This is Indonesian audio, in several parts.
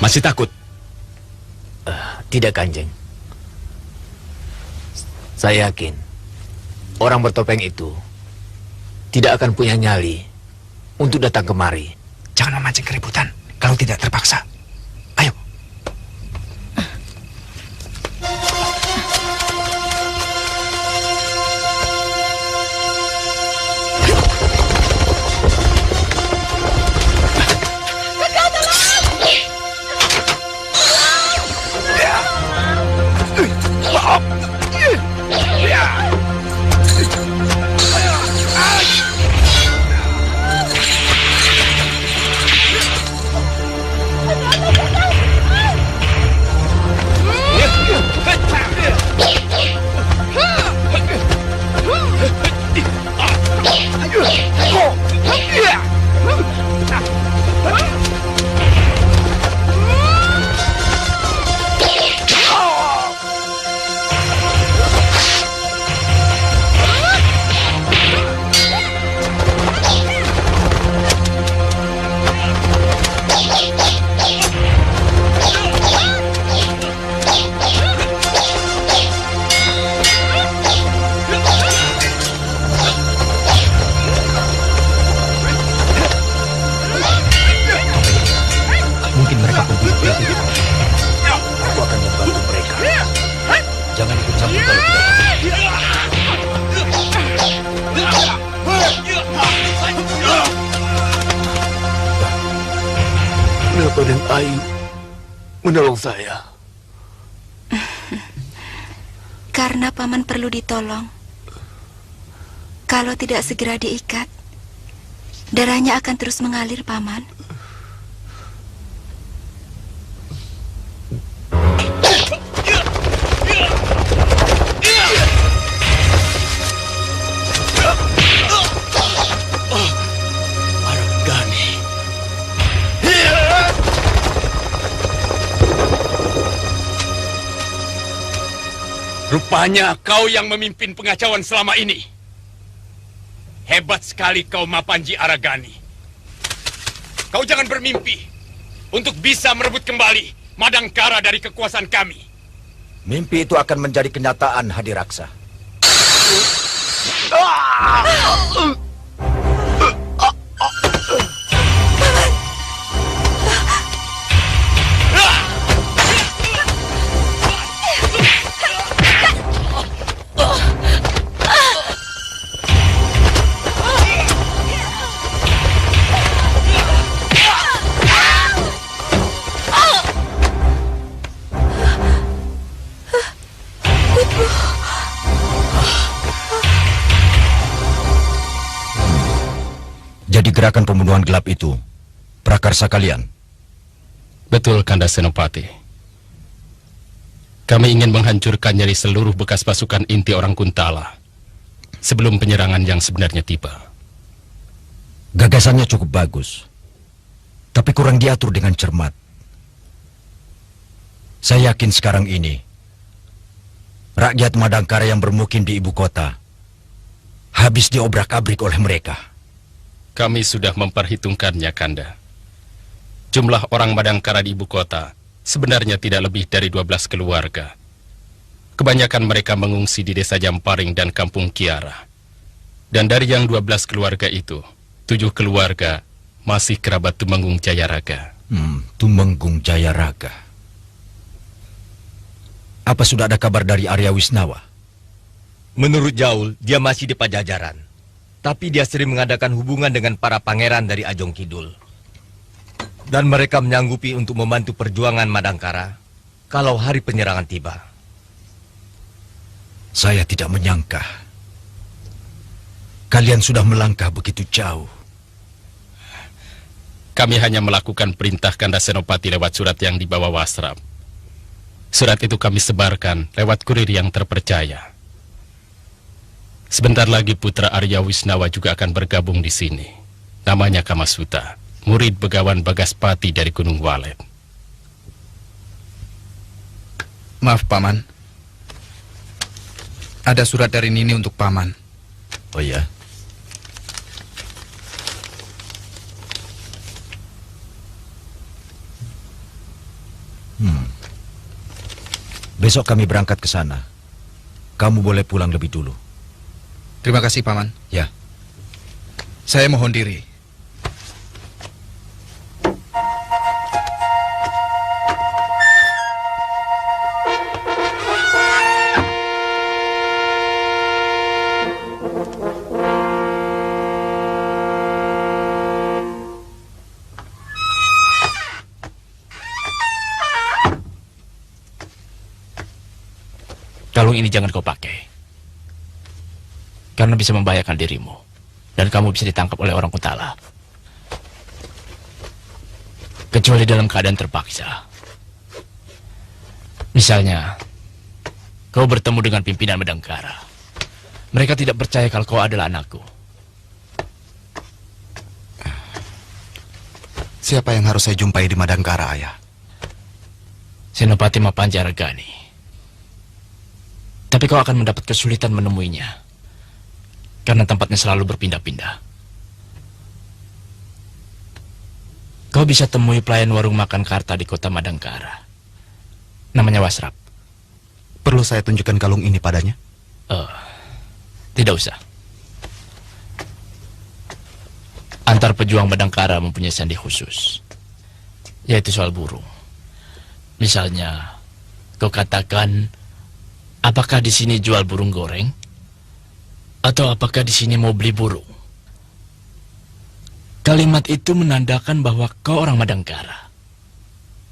Masih takut? Tidak, Kanjeng. Saya yakin orang bertopeng itu tidak akan punya nyali untuk datang kemari. Jangan memancing keributan kalau tidak terpaksa. Ayo. Mungkin mereka berburu. Aku akan membantu mereka. Jangan ikut campur kalau tidak. Kenapa dan Ayu menolong saya? Karena Paman perlu ditolong. Kalau tidak segera diikat, darahnya akan terus mengalir, Paman. Rupanya kau yang memimpin pengacauan selama ini. Hebat sekali kau, Mapanji Aragani. Kau jangan bermimpi untuk bisa merebut kembali Madangkara dari kekuasaan kami. Mimpi itu akan menjadi kenyataan, Hadiraksa. Jadi gerakan pembunuhan gelap itu prakarsa kalian? Betul, Kanda Senopati. Kami ingin menghancurkan dari seluruh bekas pasukan inti orang Kuntala sebelum penyerangan yang sebenarnya tiba. Gagasannya cukup bagus, tapi kurang diatur dengan cermat. Saya yakin sekarang ini rakyat Madangkara yang bermukim di ibu kota habis diobrak-abrik oleh mereka. Kami sudah memperhitungkannya, Kanda. Jumlah orang Madangkara di ibu kota sebenarnya tidak lebih dari 12 keluarga. Kebanyakan mereka mengungsi di desa Jamparing dan Kampung Kiara. Dan dari yang 12 keluarga itu, 7 keluarga masih kerabat Tumenggung Jayaraga. Tumenggung Jayaraga. Apa sudah ada kabar dari Arya Wisnawa? Menurut Jaul, dia masih di Pajajaran. Tapi dia sering mengadakan hubungan dengan para pangeran dari Ajong Kidul. Dan mereka menyanggupi untuk membantu perjuangan Madangkara kalau hari penyerangan tiba. Saya tidak menyangka kalian sudah melangkah begitu jauh. Kami hanya melakukan perintah Kanda Senopati lewat surat yang dibawa Wasrap. Surat itu kami sebarkan lewat kurir yang terpercaya. Sebentar lagi putra Arya Wisnawa juga akan bergabung di sini. Namanya Kamasuta, murid Begawan Bagaspati dari Gunung Walet. Maaf, Paman. Ada surat dari Nini untuk Paman. Oh ya? Besok kami berangkat ke sana. Kamu boleh pulang lebih dulu. Terima kasih, Paman. Ya. Saya mohon diri. Kalung ini jangan kau pakai. Karena bisa membahayakan dirimu. Dan kamu bisa ditangkap oleh orang Kuntala. Kecuali dalam keadaan terpaksa. Misalnya, kau bertemu dengan pimpinan Madangkara. Mereka tidak percaya kalau kau adalah anakku. Siapa yang harus saya jumpai di Madangkara, Ayah? Senopati Mapanji Aragani. Tapi kau akan mendapat kesulitan menemuinya. Karena tempatnya selalu berpindah-pindah. Kau bisa temui pelayan warung makan Karta di kota Madangkara. Namanya Wasrap. Perlu saya tunjukkan kalung ini padanya? Tidak usah. Antar pejuang Madangkara mempunyai sandi khusus. Yaitu soal burung. Misalnya, kau katakan, apakah di sini jual burung goreng? Atau apakah di sini mau beli burung? Kalimat itu menandakan bahwa kau orang Madangkara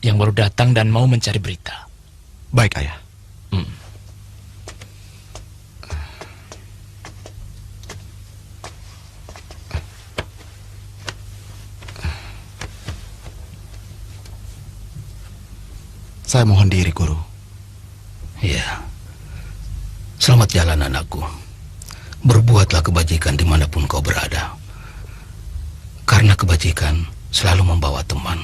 yang baru datang dan mau mencari berita. Baik, Ayah. Saya mohon diri, Guru. Ya. Selamat jalan, anakku. Berbuatlah kebajikan dimanapun kau berada. Karena kebajikan selalu membawa teman.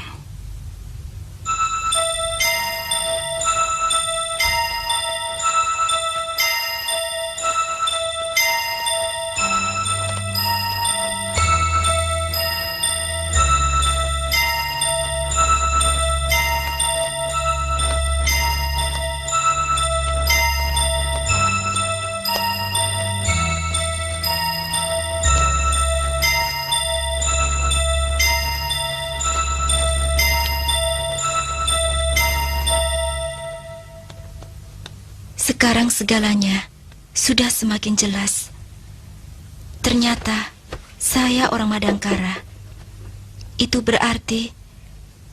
Sekarang segalanya sudah semakin jelas. Ternyata saya orang Madangkara. Itu berarti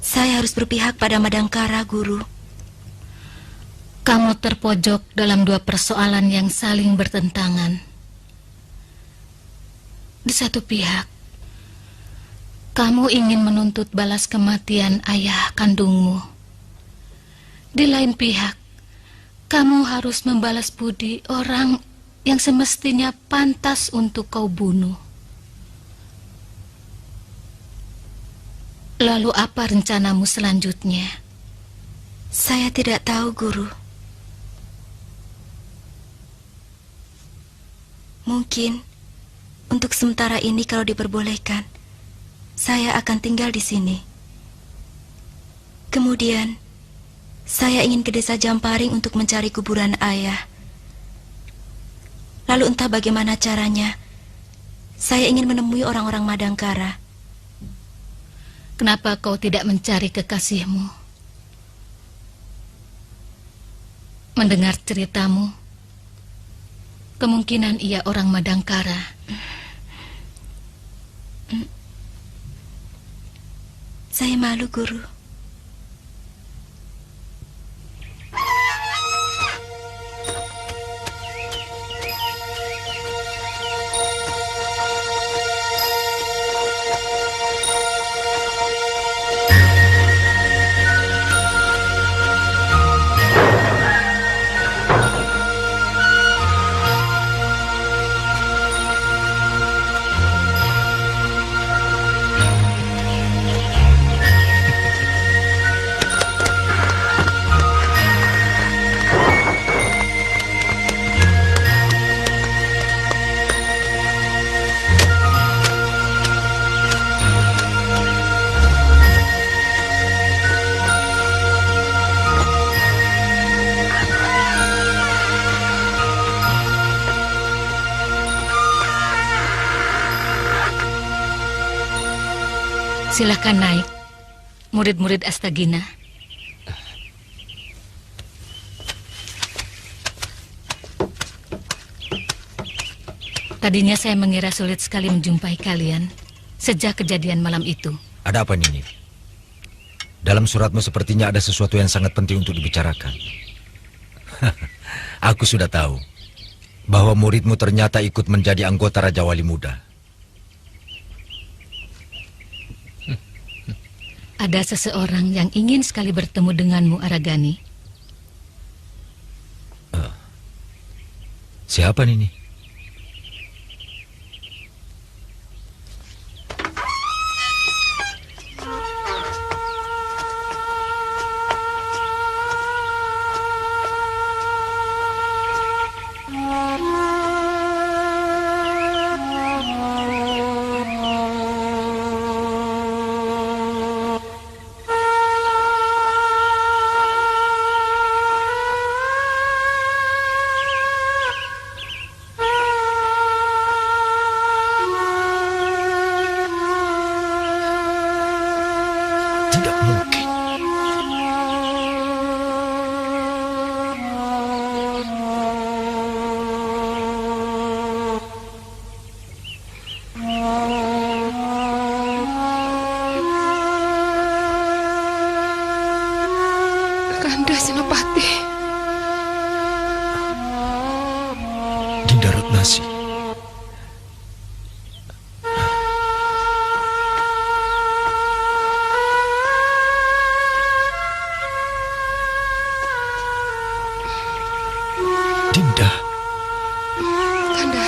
saya harus berpihak pada Madangkara, Guru. Kamu terpojok dalam dua persoalan yang saling bertentangan. Di satu pihak, kamu ingin menuntut balas kematian ayah kandungmu. Di lain pihak, kamu harus membalas budi orang yang semestinya pantas untuk kau bunuh. Lalu apa rencanamu selanjutnya? Saya tidak tahu, Guru. Mungkin untuk sementara ini kalau diperbolehkan, saya akan tinggal di sini. Kemudian saya ingin ke desa Jamparing untuk mencari kuburan ayah. Lalu entah bagaimana caranya, saya ingin menemui orang-orang Madangkara. Kenapa kau tidak mencari kekasihmu? Mendengar ceritamu, kemungkinan ia orang Madangkara. Saya malu, Guru. Silakan naik, murid-murid Astagina. Tadinya saya mengira sulit sekali menjumpai kalian sejak kejadian malam itu. Ada apa, Nini? Dalam suratmu sepertinya ada sesuatu yang sangat penting untuk dibicarakan. Aku sudah tahu bahwa muridmu ternyata ikut menjadi anggota Raja Wali Muda. Ada seseorang yang ingin sekali bertemu denganmu, Aragani. Siapa, Nini? Tidak mungkin. Kanda Senopati. Dinda Ratnasi. Dinda. Kanda.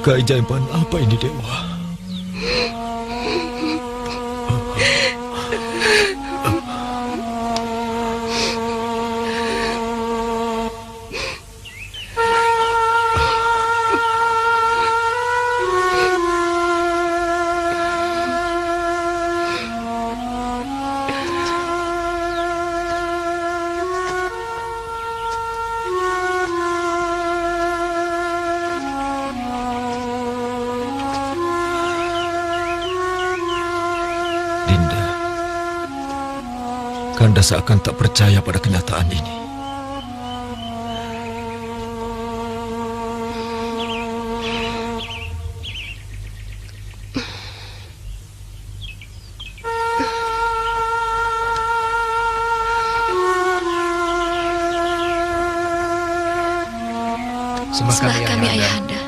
Keajaiban apa ini, Dewa? Dinda, Kanda seakan tak percaya pada kenyataan ini. Sembah kami Ayahanda.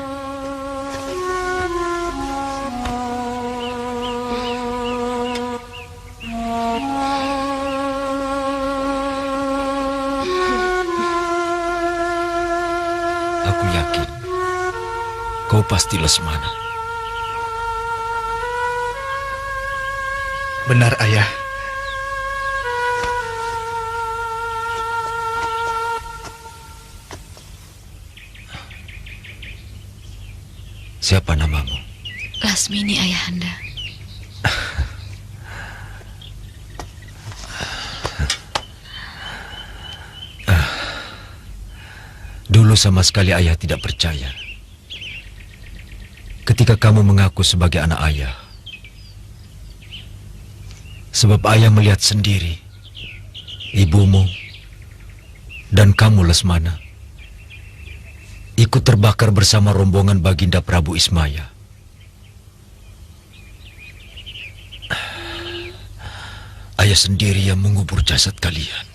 Aku yakin kau pasti Lesmana. Benar, Ayah. Siapa namamu? Lasmini Ayahanda. Dulu sama sekali ayah tidak percaya ketika kamu mengaku sebagai anak ayah. Sebab ayah melihat sendiri ibumu dan kamu Lesmana ikut terbakar bersama rombongan Baginda Prabu Ismaya. Ayah sendiri yang mengubur jasad kalian.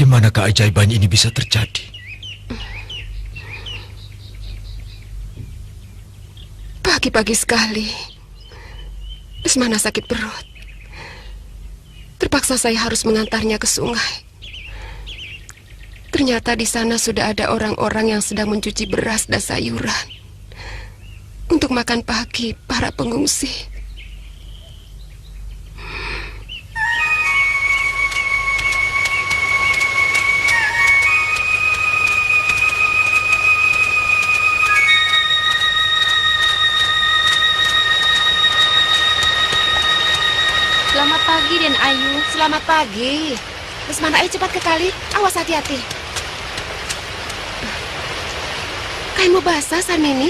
Bagaimana keajaiban ini bisa terjadi? Pagi-pagi sekali, Lesmana sakit perut. Terpaksa saya harus mengantarnya ke sungai. Ternyata di sana sudah ada orang-orang yang sedang mencuci beras dan sayuran untuk makan pagi para pengungsi. Selamat pagi, Den Ayu. Selamat pagi. Lesmana, ayo cepat ke kali. Awas hati-hati. Kainmu basah, Sarmini.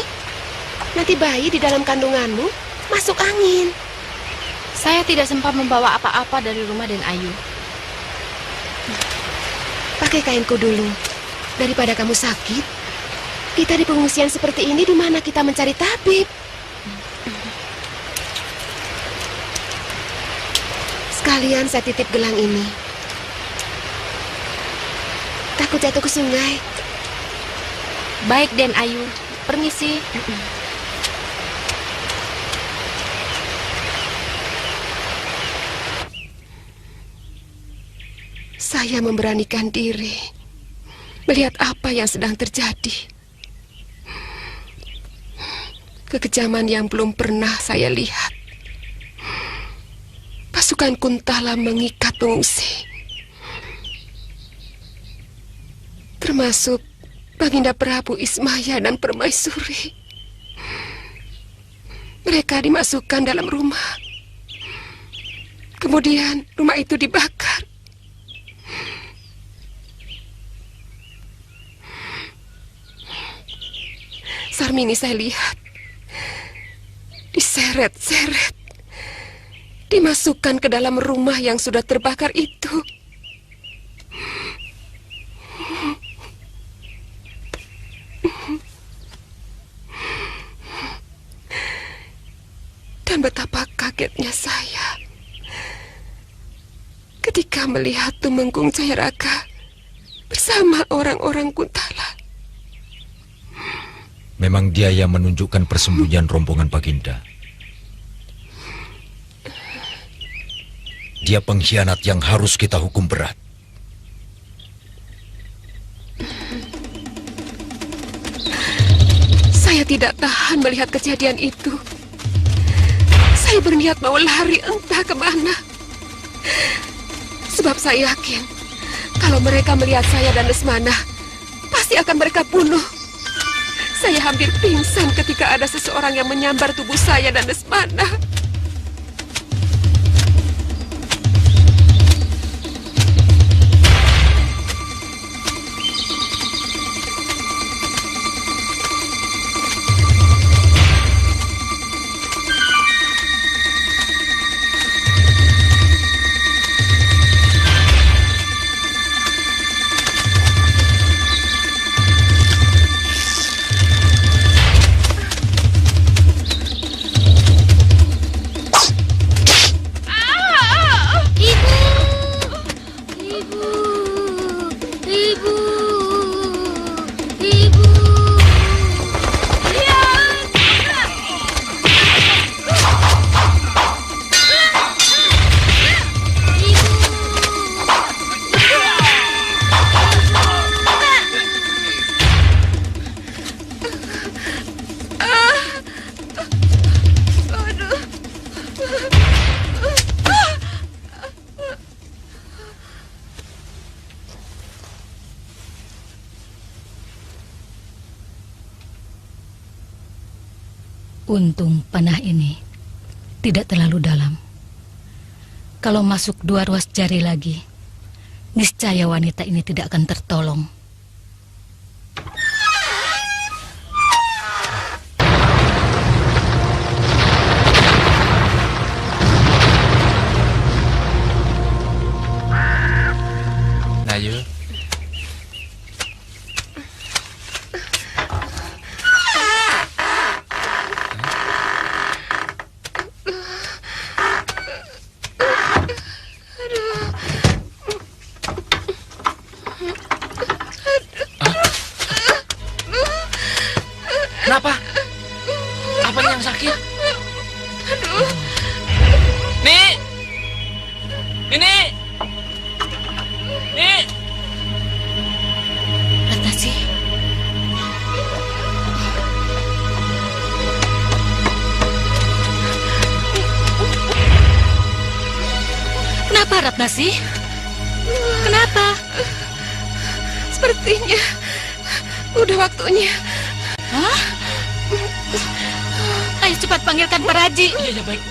Nanti bayi di dalam kandunganmu masuk angin. Saya tidak sempat membawa apa-apa dari rumah Den Ayu. Pakai kainku dulu. Daripada kamu sakit, kita di pengungsian seperti ini, di mana kita mencari tabib? Sekalian saya titip gelang ini. Takut jatuh ke sungai. Baik, Den Ayu. Permisi. Saya memberanikan diri melihat apa yang sedang terjadi. Kekejaman yang belum pernah saya lihat. Pasukan Kuntala mengikat pengungsi, termasuk Baginda Prabu Ismaya dan Permaisuri. Mereka dimasukkan dalam rumah. Kemudian rumah itu dibakar. Sarmini, saya lihat diseret-seret, dimasukkan ke dalam rumah yang sudah terbakar itu. Dan betapa kagetnya saya ketika melihat Tumenggung Jayaraga bersama orang-orang Kuntala. Memang dia yang menunjukkan persembunyian rombongan Baginda. Dia pengkhianat yang harus kita hukum berat. Saya tidak tahan melihat kejadian itu. Saya berniat mau lari entah kemana. Sebab saya yakin kalau mereka melihat saya dan Lesmana, pasti akan mereka bunuh. Saya hampir pingsan ketika ada seseorang yang menyambar tubuh saya dan Lesmana. Untung panah ini tidak terlalu dalam. Kalau masuk 2 ruas jari lagi, niscaya wanita ini tidak akan tertolong. Nayu, Apa yang sakit? Aduh. Nek! Nenek! Nek! Ratnasi. Kenapa Ratnasi? Kenapa? Sepertinya udah waktunya. Hah? Ayo cepat panggilkan Pak Raji. Iya, baik.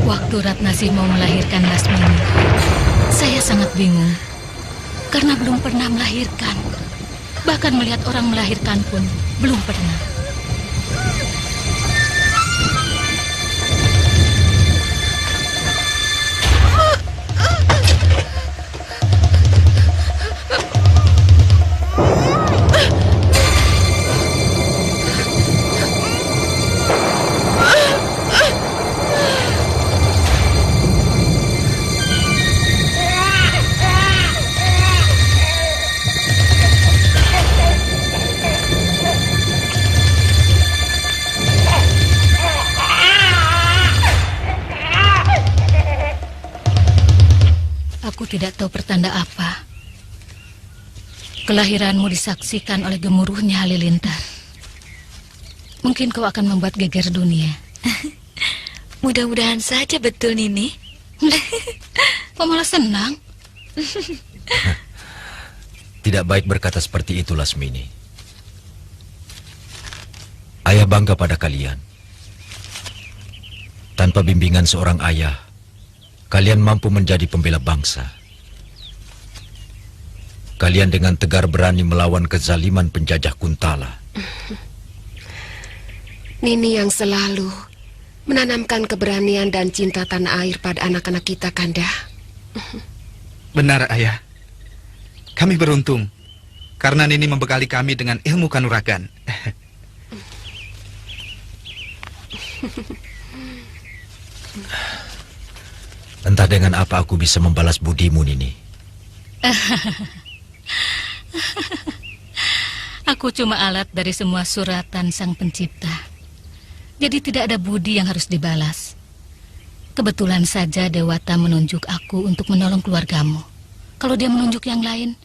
Waktu Ratnasi mau melahirkan Lasmini, saya sangat bingung karena belum pernah melahirkan. Bahkan melihat orang melahirkan pun belum pernah. Aku tidak tahu pertanda apa. Kelahiranmu disaksikan oleh gemuruhnya halilintar. Mungkin kau akan membuat geger dunia. Mudah-mudahan saja betul, Nini. Kok malah senang? Tidak baik berkata seperti itu, Lasmini. Ayah bangga pada kalian. Tanpa bimbingan seorang ayah, kalian mampu menjadi pembela bangsa. Kalian dengan tegar berani melawan kezaliman penjajah Kuntala. Nini yang selalu menanamkan keberanian dan cinta tanah air pada anak-anak kita, Kanda. Benar, Ayah. Kami beruntung karena Nini membekali kami dengan ilmu kanuragan. Entah dengan apa aku bisa membalas budimu, Nini. Aku cuma alat dari semua suratan Sang Pencipta. Jadi tidak ada budi yang harus dibalas. Kebetulan saja Dewata menunjuk aku untuk menolong keluargamu. Kalau dia menunjuk yang lain,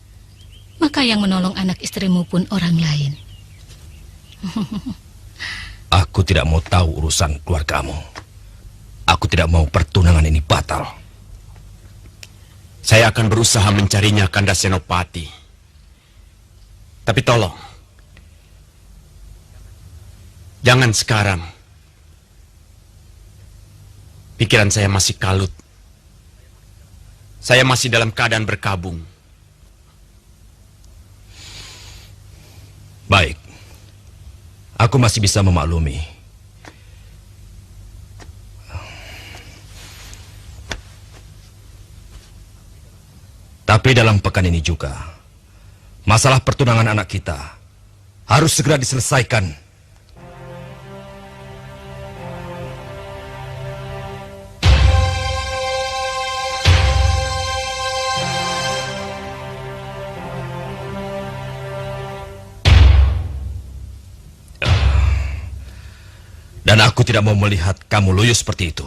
maka yang menolong anak istrimu pun orang lain. Aku tidak mau tahu urusan keluargamu. Aku tidak mau pertunangan ini batal. Saya akan berusaha mencarinya, Kanda Senopati. Tapi tolong, jangan sekarang. Pikiran saya masih kalut. Saya masih dalam keadaan berkabung. Baik. Aku masih bisa memaklumi. Tapi dalam pekan ini juga, masalah pertunangan anak kita harus segera diselesaikan. Dan aku tidak mau melihat kamu loyo seperti itu.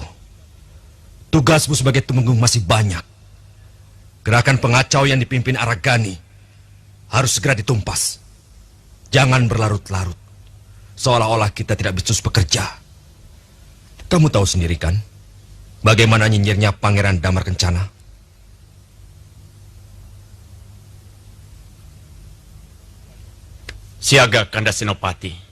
Tugasmu sebagai tumenggung masih banyak. Gerakan pengacau yang dipimpin Aragani harus segera ditumpas. Jangan berlarut-larut, seolah-olah kita tidak becus bekerja. Kamu tahu sendiri kan, bagaimana nyinyirnya Pangeran Damar Kencana? Siaga, Kanda Senopati.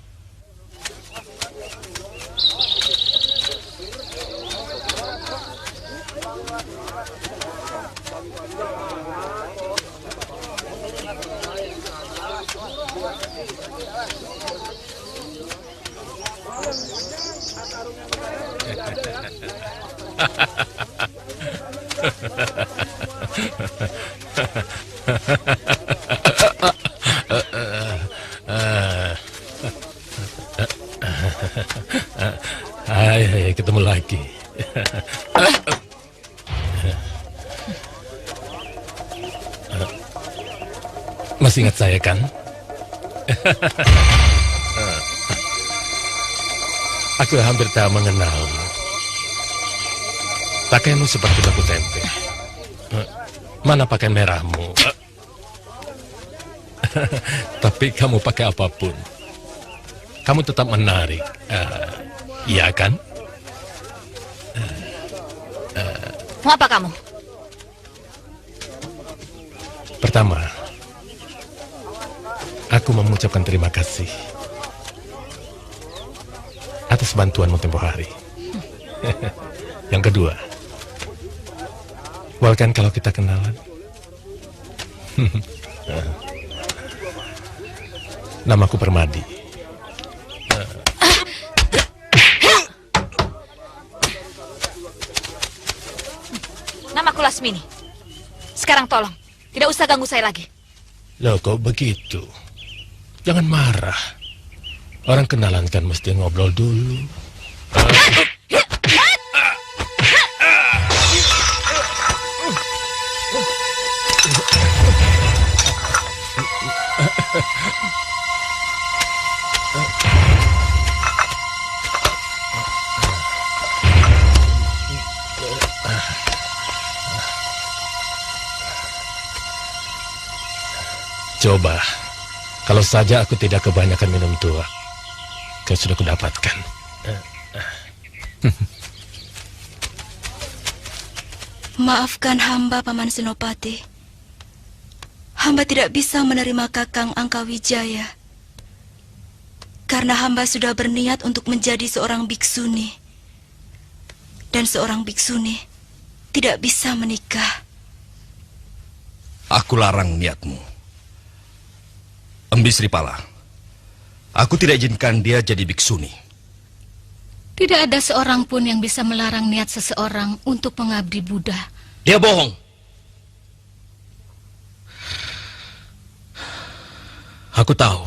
Hai, ketemu lagi. Masih ingat saya kan? Aku hampir tak mengenalmu. Pakaianmu seperti batu tempe. Mana pakaian merahmu? Tapi kamu pakai apapun, kamu tetap menarik. Iya kan? Mau apa kamu? Pertama, aku mau mengucapkan terima kasih atas bantuanmu tempoh hari. Yang kedua, bahkan kalau kita kenalan. Namaku Permadi. Namaku Lasmini. Sekarang tolong, tidak usah ganggu saya lagi. Loh, kok begitu? Jangan marah. Orang kenalan kan mesti ngobrol dulu. Coba, kalau saja aku tidak kebanyakan minum tua, kau sudah kudapatkan. Maafkan hamba, Paman Senopati. Hamba tidak bisa menerima Kakang Angkawijaya. Karena hamba sudah berniat untuk menjadi seorang biksuni. Dan seorang biksuni tidak bisa menikah. Aku larang niatmu. Embi Sripala, aku tidak izinkan dia jadi biksuni. Tidak ada seorang pun yang bisa melarang niat seseorang untuk mengabdi Buddha. Dia bohong. Aku tahu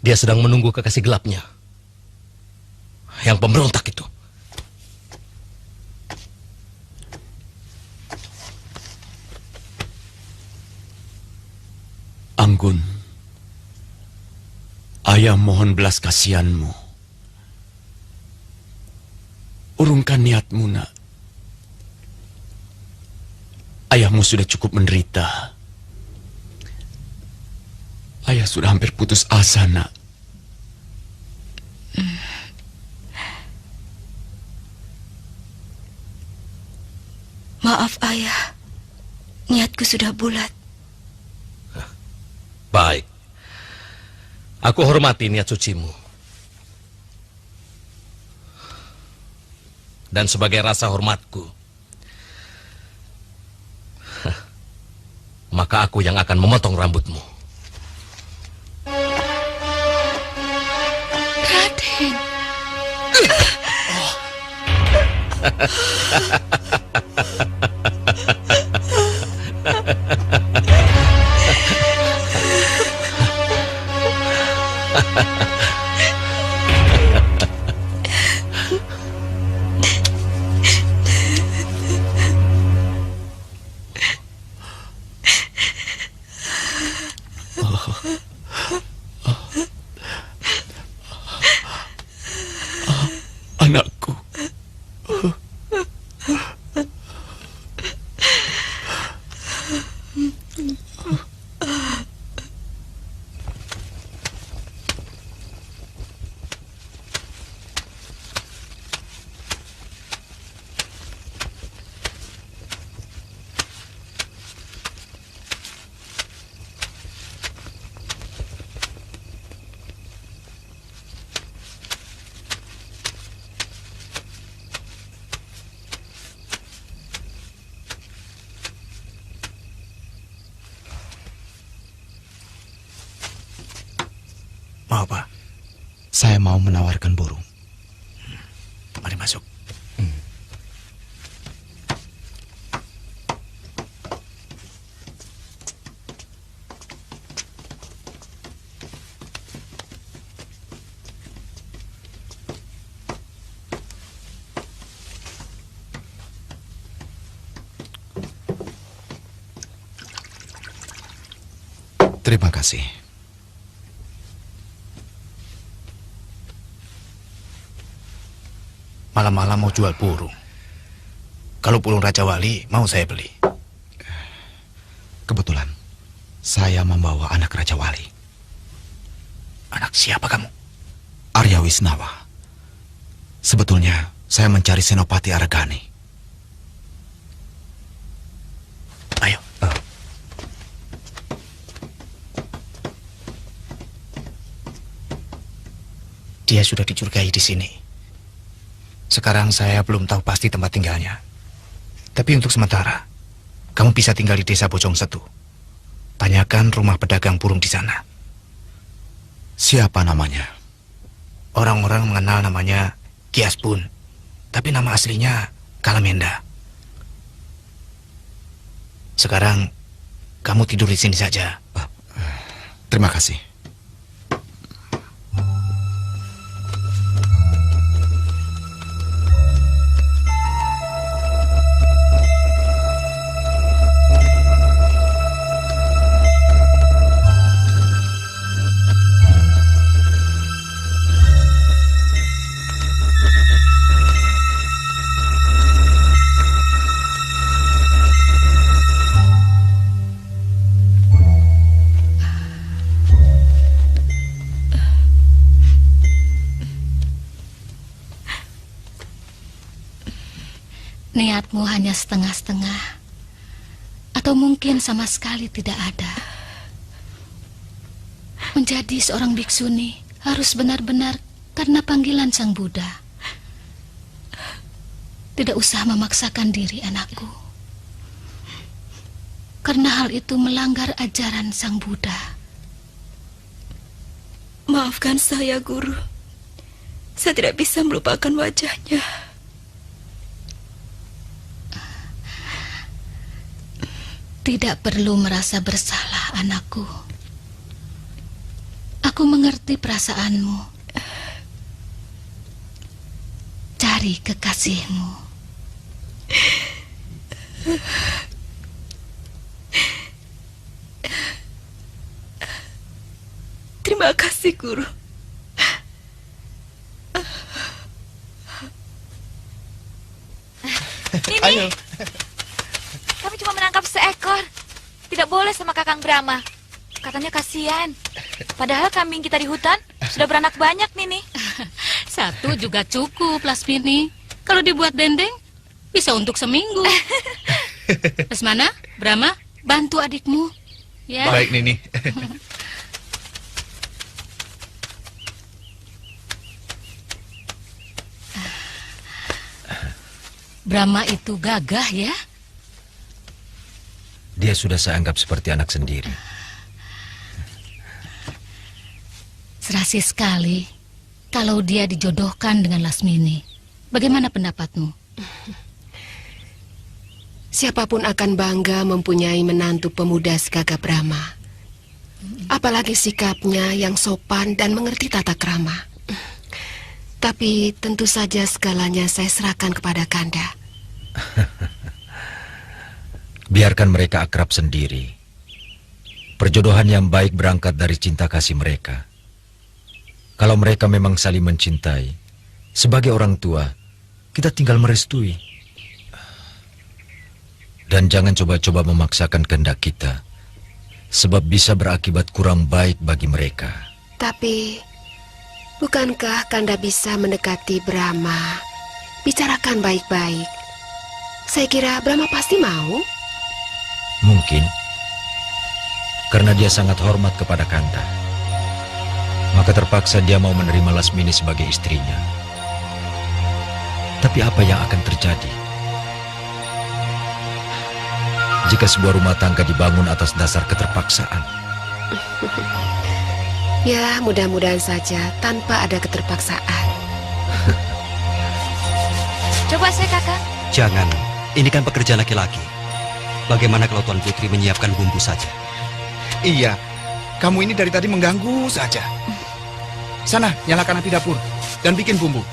dia sedang menunggu kekasih gelapnya, yang pemberontak itu. Anggun, ayah mohon belas kasihanmu. Urungkan niatmu, nak. Ayahmu sudah cukup menderita. Ayah sudah hampir putus asa, nak. Maaf, Ayah. Niatku sudah bulat. Baik. Aku hormati niat sucimu. Dan sebagai rasa hormatku, maka aku yang akan memotong rambutmu. Raden. Anakku. Mau Pak? Saya mau menawarkan burung. Mari masuk. Terima kasih. Malam-malam mau jual burung. Kalau burung Raja Wali, mau saya beli. Kebetulan, saya membawa anak Raja Wali. Anak siapa kamu? Arya Wisnawa. Sebetulnya, saya mencari Senopati Aragani. Ayo. Dia sudah dicurigai di sini. Sekarang saya belum tahu pasti tempat tinggalnya. Tapi untuk sementara, kamu bisa tinggal di desa Bojong Setu. Tanyakan rumah pedagang burung di sana. Siapa namanya? Orang-orang mengenal namanya Kiaspun, tapi nama aslinya Kalamenda. Sekarang kamu tidur di sini saja. Terima kasih. Niatmu hanya setengah-setengah, atau mungkin sama sekali tidak ada. Menjadi seorang biksuni harus benar-benar karena panggilan Sang Buddha. Tidak usah memaksakan diri, anakku. Karena hal itu melanggar ajaran Sang Buddha. Maafkan saya, Guru. Saya tidak bisa melupakan wajahnya. Tidak perlu merasa bersalah, anakku. Aku mengerti perasaanmu. Cari kekasihmu. Terima kasih, Guru. Nini, ayo. Kami cuma menangkap seekor. Tidak boleh sama Kakang Brahma. Katanya kasihan. Padahal kambing kita di hutan sudah beranak banyak, Nini. Satu juga cukup, Lasmini. Kalau dibuat dendeng, bisa untuk seminggu. Lesmana, Brahma, bantu adikmu. Ya. Baik, Nini. Brahma itu gagah ya. Dia sudah saya anggap seperti anak sendiri. Serasi sekali kalau dia dijodohkan dengan Lasmini. Bagaimana pendapatmu? Siapapun akan bangga mempunyai menantu pemuda segagah Brahma. Apalagi sikapnya yang sopan dan mengerti tata krama. Tapi tentu saja segalanya saya serahkan kepada Kanda. Biarkan mereka akrab sendiri. Perjodohan yang baik berangkat dari cinta kasih mereka. Kalau mereka memang saling mencintai, sebagai orang tua, kita tinggal merestui. Dan jangan coba-coba memaksakan kehendak kita, sebab bisa berakibat kurang baik bagi mereka. Tapi, bukankah Kanda bisa mendekati Brahma, bicarakan baik-baik? Saya kira Brahma pasti mau. Mungkin, karena dia sangat hormat kepada Kanda. Maka terpaksa dia mau menerima Lasmini sebagai istrinya. Tapi apa yang akan terjadi jika sebuah rumah tangga dibangun atas dasar keterpaksaan? Ya, mudah-mudahan saja tanpa ada keterpaksaan. Coba saya, Kakang. Jangan, ini kan pekerjaan laki-laki. Bagaimana kalau Tuan Putri menyiapkan bumbu saja? Iya, kamu ini dari tadi mengganggu saja. Sana, nyalakan api dapur dan bikin bumbu.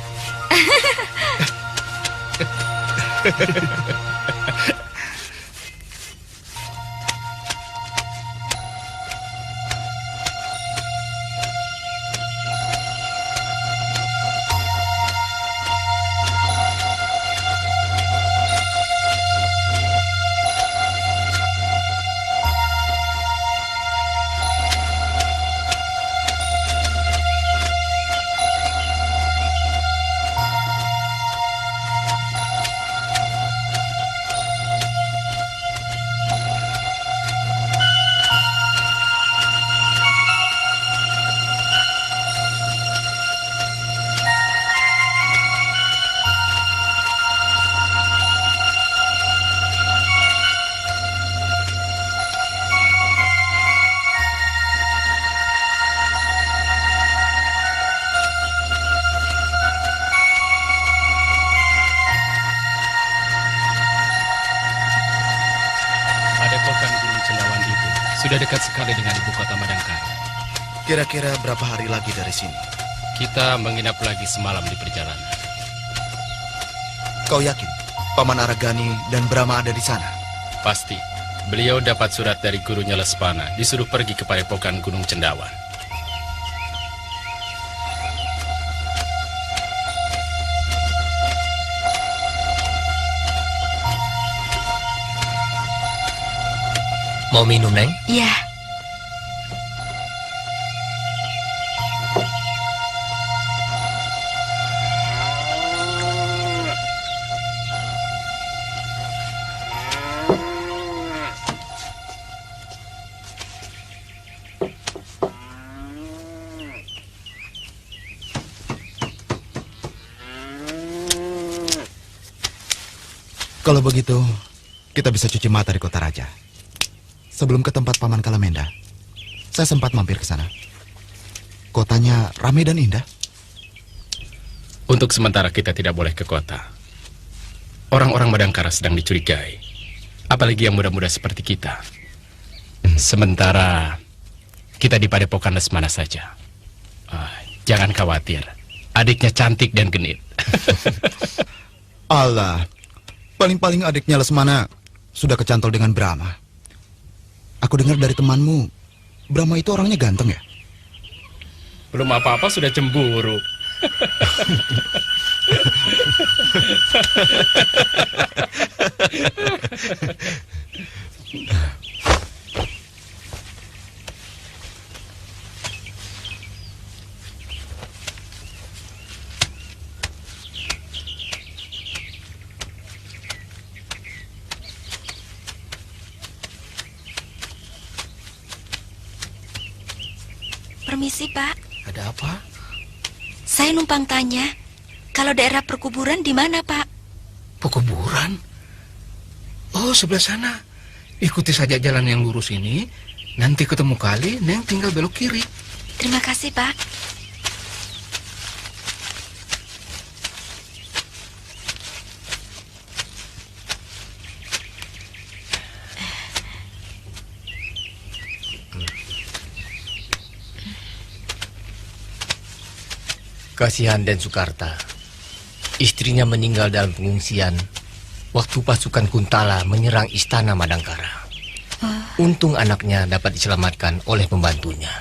Sudah dekat sekali dengan ibu kota Madangkara. Kira-kira berapa hari lagi dari sini? Kita menginap lagi semalam di perjalanan. Kau yakin Paman Aragani dan Brahma ada di sana? Pasti. Beliau dapat surat dari gurunya Lespana, disuruh pergi ke padepokan Gunung Cendawan. Mau minum, Neng? Iya. Kalau begitu, kita bisa cuci mata di kota raja. Sebelum ke tempat Paman Kalamenda, saya sempat mampir ke sana. Kotanya ramai dan indah. Untuk sementara kita tidak boleh ke kota. Orang-orang Madangkara sedang dicurigai. Apalagi yang muda-muda seperti kita. Sementara kita di padepokan Lesmana saja. Jangan khawatir. Adiknya cantik dan genit. Allah, paling-paling adiknya Lesmana sudah kecantol dengan Brahma. Aku dengar dari temanmu, Brahma itu orangnya ganteng ya? Belum apa-apa sudah cemburu. Permisi, Pak. Ada apa? Saya numpang tanya, kalau daerah perkuburan di mana, Pak? Perkuburan? Oh, sebelah sana. Ikuti saja jalan yang lurus ini. Nanti ketemu kali, Neng tinggal belok kiri. Terima kasih, Pak. Kasihan Den Sukarta. Istrinya meninggal dalam pengungsian waktu pasukan Kuntala menyerang istana Madangkara. Untung anaknya dapat diselamatkan oleh pembantunya.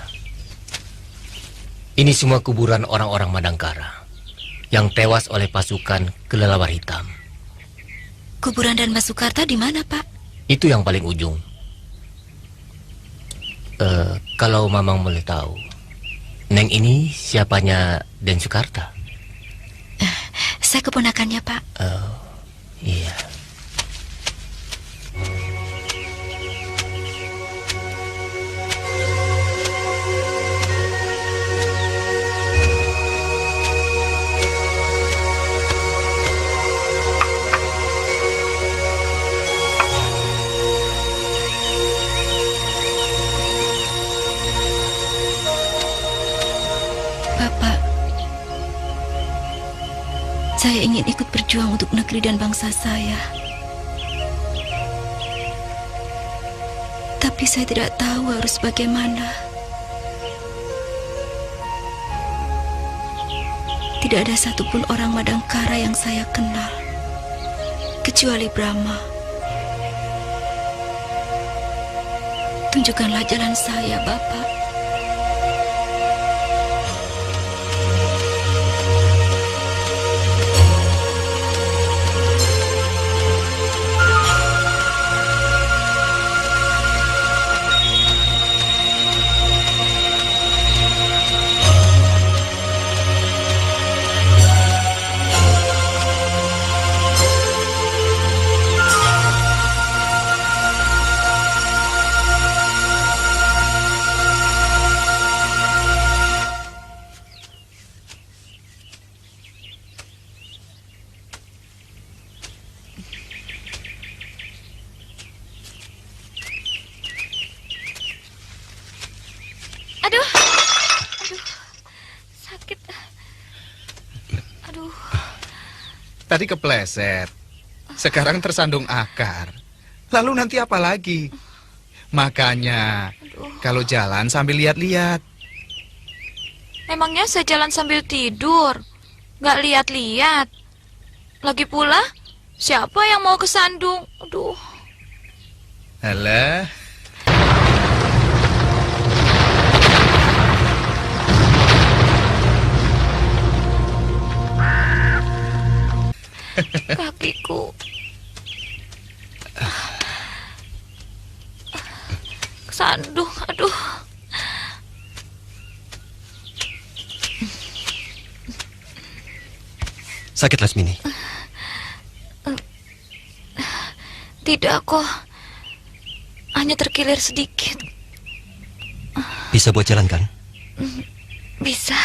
Ini semua kuburan orang-orang Madangkara yang tewas oleh pasukan kelelawar hitam. Kuburan dan Mas Sukarta di mana, Pak? Itu yang paling ujung. Kalau Mamang boleh tahu, Neng ini siapanya Den Sukarta? Saya keponakannya, Pak. Iya. Bapak, saya ingin ikut berjuang untuk negeri dan bangsa saya. Tapi saya tidak tahu harus bagaimana. Tidak ada satupun orang Madangkara yang saya kenal, kecuali Brahma. Tunjukkanlah jalan saya, Bapak. Aduh, sakit. Aduh. Tadi kepleset. Sekarang tersandung akar. Lalu nanti apa lagi? Makanya, kalau jalan sambil lihat-lihat. Memangnya saya jalan sambil tidur? Nggak lihat-lihat. Lagi pula, siapa yang mau ke Sandung? Aduh. Alah. Kakiku. Kesandung, aduh. Sakit, Lasmini? Tidak kok. Hanya terkilir sedikit. Bisa buat jalan kan? Bisa.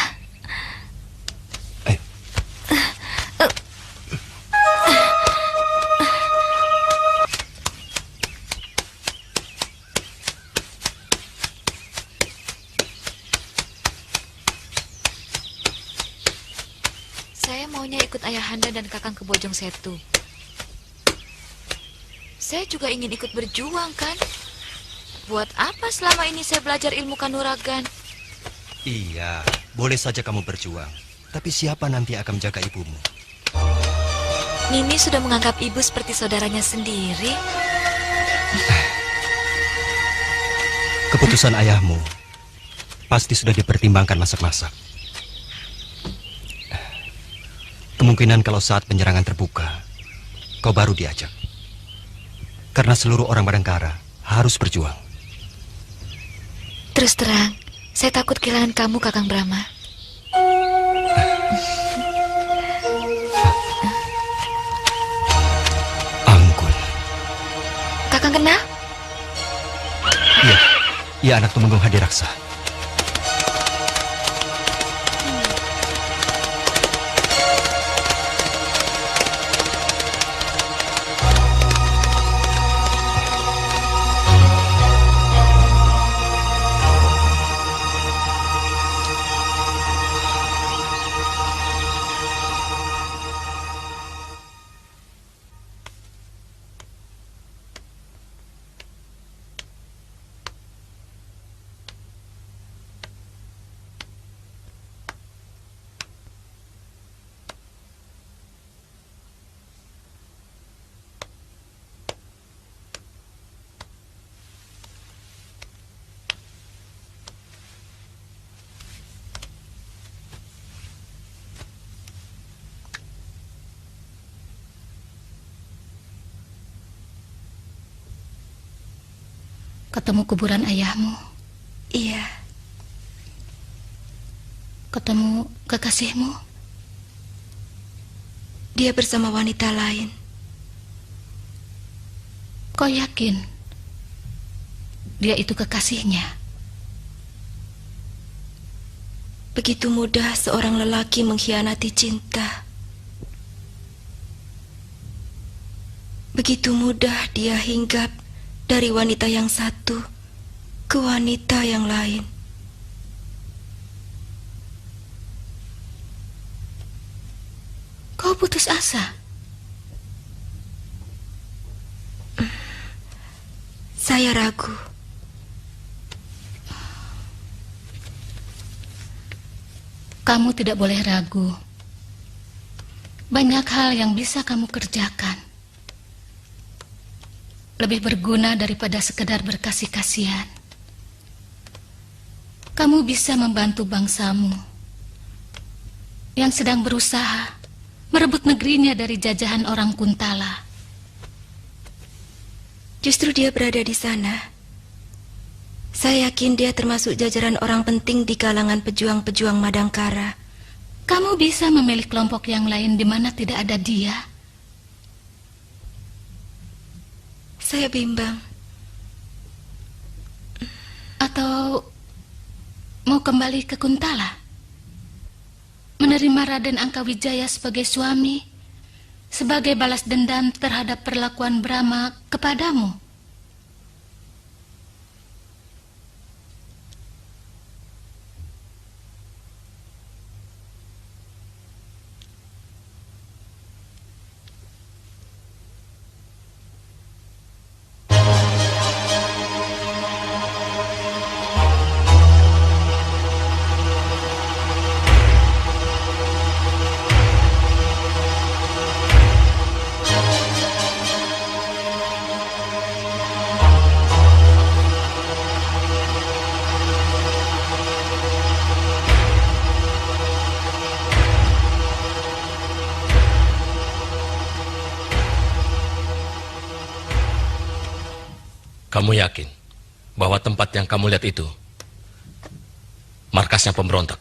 Saya maunya ikut Ayahanda dan Kakang ke Bojong Setu. Saya juga ingin ikut berjuang, kan? Buat apa selama ini saya belajar ilmu kanuragan? Iya, boleh saja kamu berjuang. Tapi siapa nanti akan menjaga ibumu? Nini sudah menganggap ibu seperti saudaranya sendiri. Keputusan ayahmu pasti sudah dipertimbangkan masak-masak. Kemungkinan kalau saat penyerangan terbuka, kau baru diajak. Karena seluruh orang Madangkara harus berjuang. Terus terang, saya takut kehilangan kamu, Kakang Brahma. Anggun. Kakang kenal? Iya, ia anak Tumenggung Hadiraksa. Ketemu kuburan ayahmu. Iya. Ketemu kekasihmu. Dia bersama wanita lain. Kau yakin dia itu kekasihnya? Begitu mudah seorang lelaki mengkhianati cinta. Begitu mudah dia hinggap dari wanita yang satu ke wanita yang lain. Kau putus asa? Saya ragu. Kamu tidak boleh ragu. Banyak hal yang bisa kamu kerjakan. Lebih berguna daripada sekedar berkasih kasihan. Kamu bisa membantu bangsamu yang sedang berusaha merebut negerinya dari jajahan orang Kuntala. Justru dia berada di sana. Saya yakin dia termasuk jajaran orang penting di kalangan pejuang-pejuang Madangkara. Kamu bisa memilih kelompok yang lain di mana tidak ada dia. Saya bimbang. Atau mau kembali ke Kuntala? Menerima Raden Angkawijaya sebagai suami, sebagai balas dendam terhadap perlakuan Brahma kepadamu? Kamu yakin bahwa tempat yang kamu lihat itu markasnya pemberontak?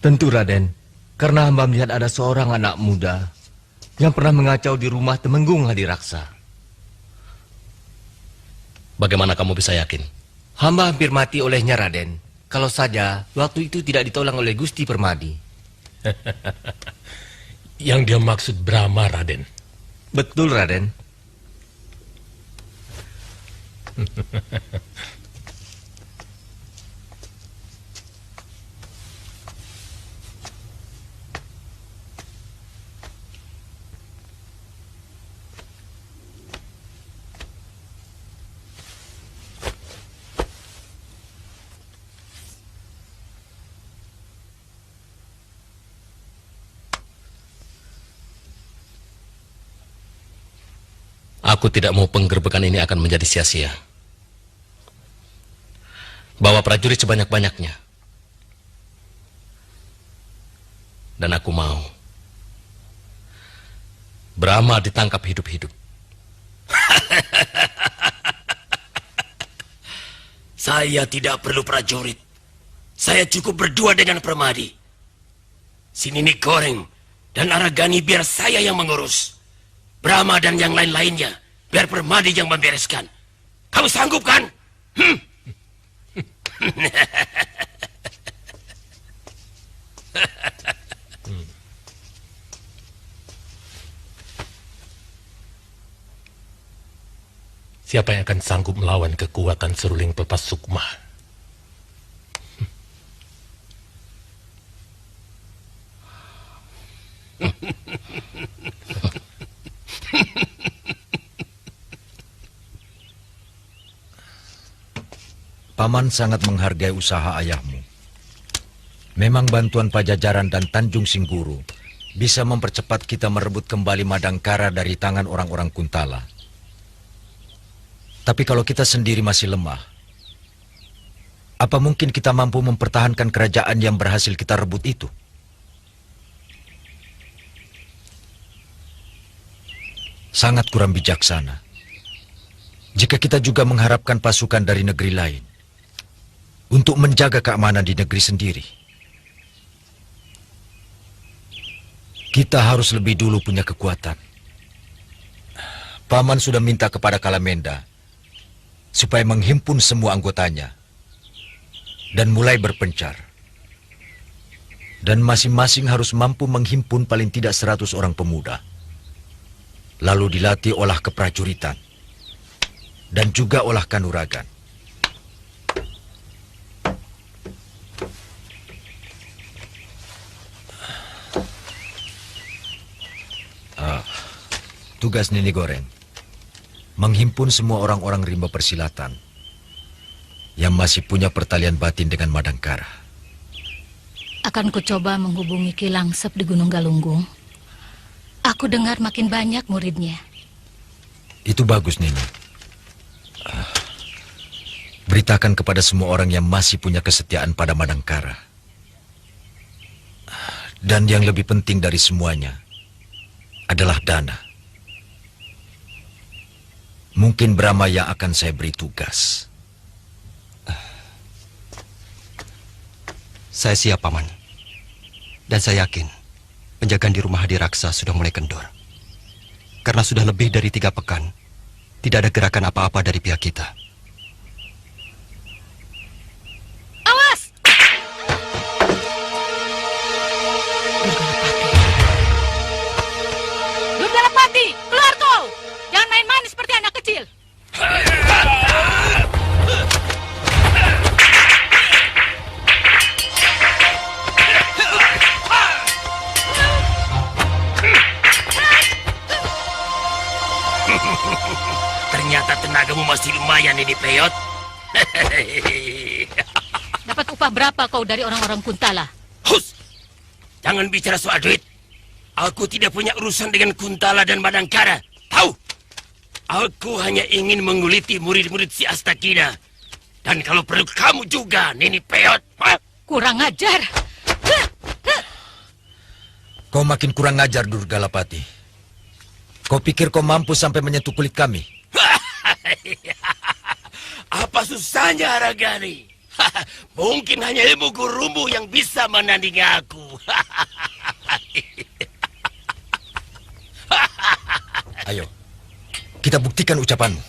Tentu, Raden. Karena hamba melihat ada seorang anak muda yang pernah mengacau di rumah Temenggung Hadiraksa. Bagaimana kamu bisa yakin? Hamba hampir mati olehnya, Raden. Kalau saja waktu itu tidak ditolong oleh Gusti Permadi. Yang dia maksud Brahma, Raden. Betul, Raden. Aku tidak mau penggerbekan ini akan menjadi sia-sia. Bawa prajurit sebanyak-banyaknya. Dan aku mau Brahma ditangkap hidup-hidup. Saya tidak perlu prajurit. Saya cukup berdua dengan Permadi. Si Nini Goreng dan Aragani biar saya yang mengurus. Brahma dan yang lain-lainnya biar Permadi yang membereskan. Kamu sanggup kan? Siapa yang akan sanggup melawan kekuatan seruling Pepas Sukma? Paman sangat menghargai usaha ayahmu. Memang bantuan Pajajaran dan Tanjung Singguru bisa mempercepat kita merebut kembali Madangkara dari tangan orang-orang Kuntala. Tapi kalau kita sendiri masih lemah, apa mungkin kita mampu mempertahankan kerajaan yang berhasil kita rebut itu? Sangat kurang bijaksana jika kita juga mengharapkan pasukan dari negeri lain untuk menjaga keamanan di negeri sendiri. Kita harus lebih dulu punya kekuatan. Paman sudah minta kepada Kalamenda supaya menghimpun semua anggotanya dan mulai berpencar. Dan masing-masing harus mampu menghimpun paling tidak 100 orang pemuda. Lalu dilatih olah keprajuritan dan juga olah kanuragan. Tugas Nini Goreng menghimpun semua orang-orang rimba persilatan yang masih punya pertalian batin dengan Madangkara. Akan kucoba menghubungi Ki Langsep di Gunung Galunggung. Aku dengar makin banyak muridnya. Itu bagus, Nini. Beritakan kepada semua orang yang masih punya kesetiaan pada Madangkara. Dan yang lebih penting dari semuanya adalah dana. Mungkin Brahma yang akan saya beri tugas. Saya siap, Paman. Dan saya yakin penjagaan di rumah Hadiraksa sudah mulai kendor. Karena sudah lebih dari 3 pekan, tidak ada gerakan apa-apa dari pihak kita. Awas! Durgalapati, keluar kau! Jangan main-main seperti anak kecil. Ternyata tenagamu masih lumayan ini, Peyot. Dapat upah berapa kau dari orang-orang Kuntala? Hus! Jangan bicara soal duit. Aku tidak punya urusan dengan Kuntala dan Madangkara. Tahu? Aku hanya ingin menguliti murid-murid si Astakina. Dan kalau perlu kamu juga, Nini Peyot. Kurang ajar. Kau makin kurang ajar, Durgalapati. Kau pikir kau mampu sampai menyentuh kulit kami? Apa susahnya Aragani? Mungkin hanya ilmu gurumu yang bisa menandingi aku. Ayo, kita buktikan ucapanmu.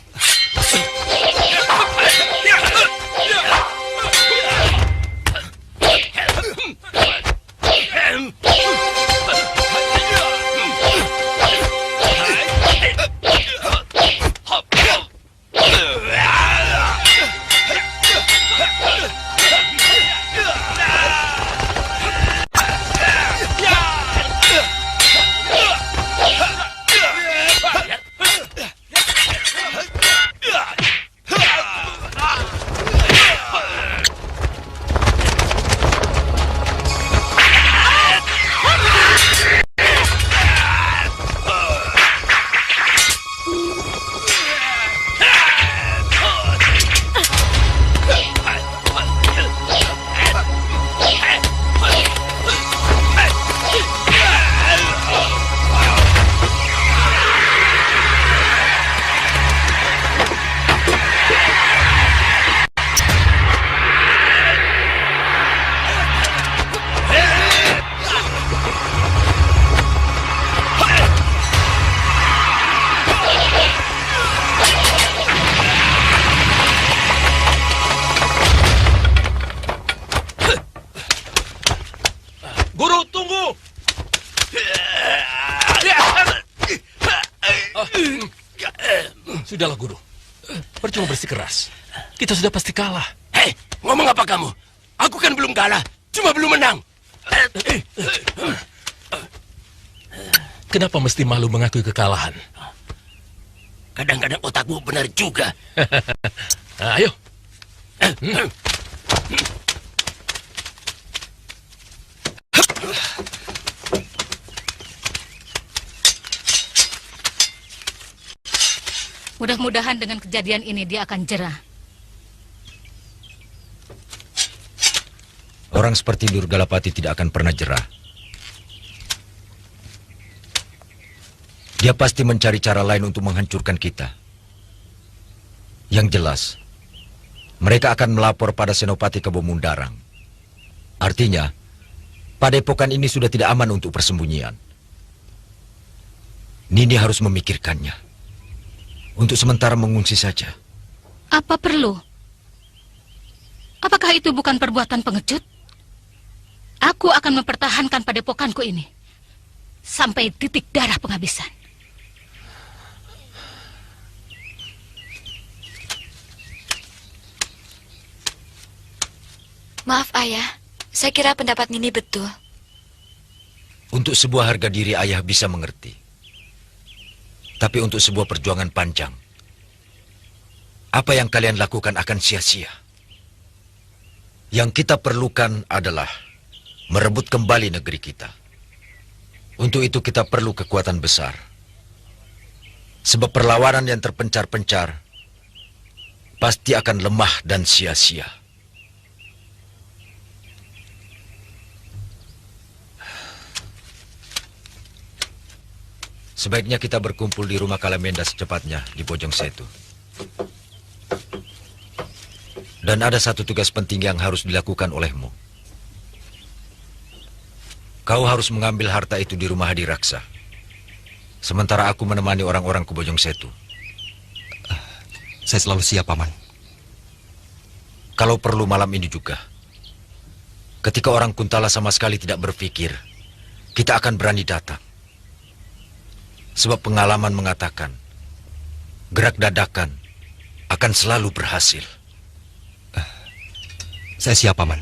Guru, tunggu! Sudahlah, Guru. Percuma bersikeras. Kita sudah pasti kalah. Hei, ngomong apa kamu? Aku kan belum kalah, cuma belum menang. Kenapa mesti malu mengakui kekalahan? Kadang-kadang otakmu benar juga. Ayo. Mudah-mudahan dengan kejadian ini dia akan jerah. Orang seperti Durgalapati tidak akan pernah jerah. Dia pasti mencari cara lain untuk menghancurkan kita. Yang jelas, mereka akan melapor pada Senopati Kebomundarang. Artinya, padepokan ini sudah tidak aman untuk persembunyian. Nini harus memikirkannya. Untuk sementara mengungsi saja. Apa perlu? Apakah itu bukan perbuatan pengecut? Aku akan mempertahankan padepokanku ini sampai titik darah penghabisan. Maaf ayah, saya kira pendapat Nini betul. Untuk sebuah harga diri ayah bisa mengerti. Tapi untuk sebuah perjuangan panjang, apa yang kalian lakukan akan sia-sia. Yang kita perlukan adalah merebut kembali negeri kita. Untuk itu kita perlu kekuatan besar. Sebab perlawanan yang terpencar-pencar pasti akan lemah dan sia-sia. Sebaiknya kita berkumpul di rumah Kalamenda secepatnya di Bojong Setu. Dan ada satu tugas penting yang harus dilakukan olehmu. Kau harus mengambil harta itu di rumah Hadiraksa. Sementara aku menemani orang-orang ke Bojong Setu. Saya selalu siap, Paman. Kalau perlu malam ini juga. Ketika orang Kuntala sama sekali tidak berpikir, kita akan berani datang. Sebab pengalaman mengatakan, gerak dadakan akan selalu berhasil. Saya siap, Paman.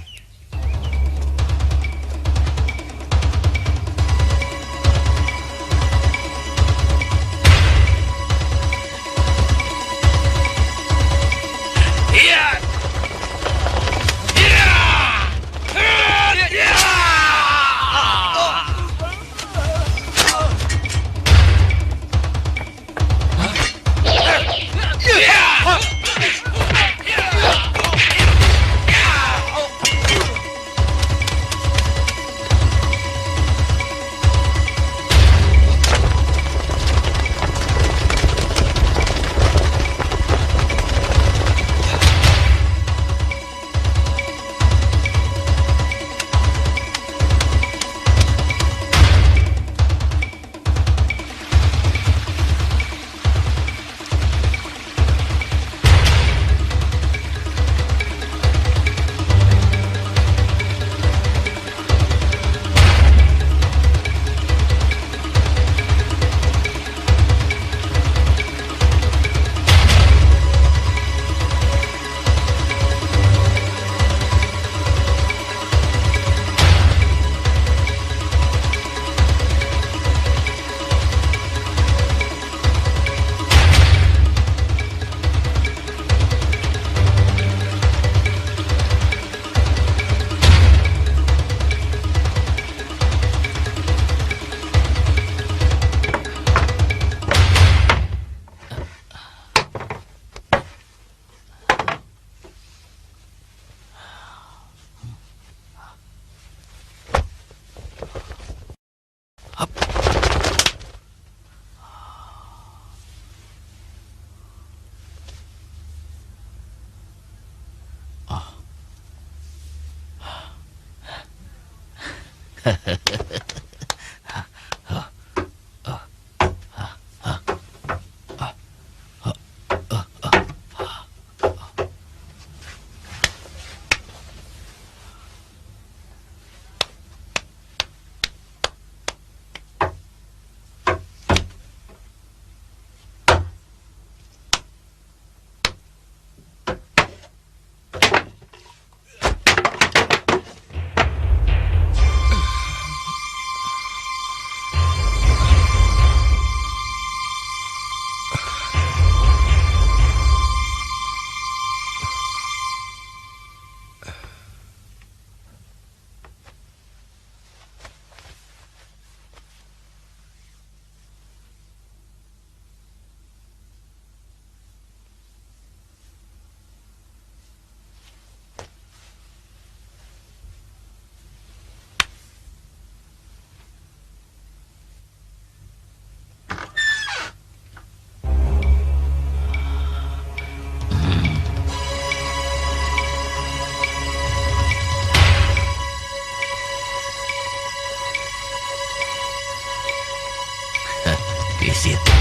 Di situ.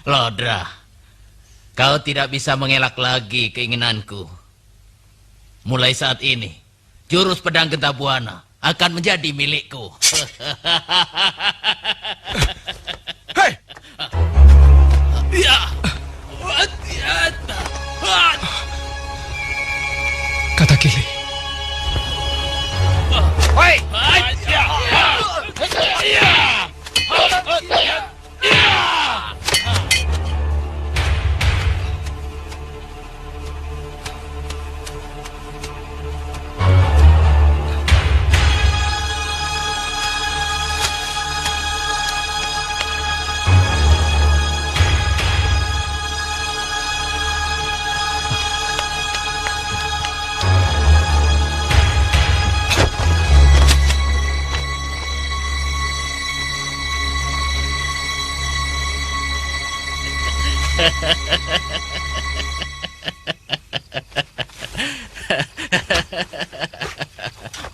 Lodra, kau tidak bisa mengelak lagi keinginanku. Mulai saat ini, jurus pedang Genta Buana akan menjadi milikku. Hei! Ya. Kata Kili. Hei!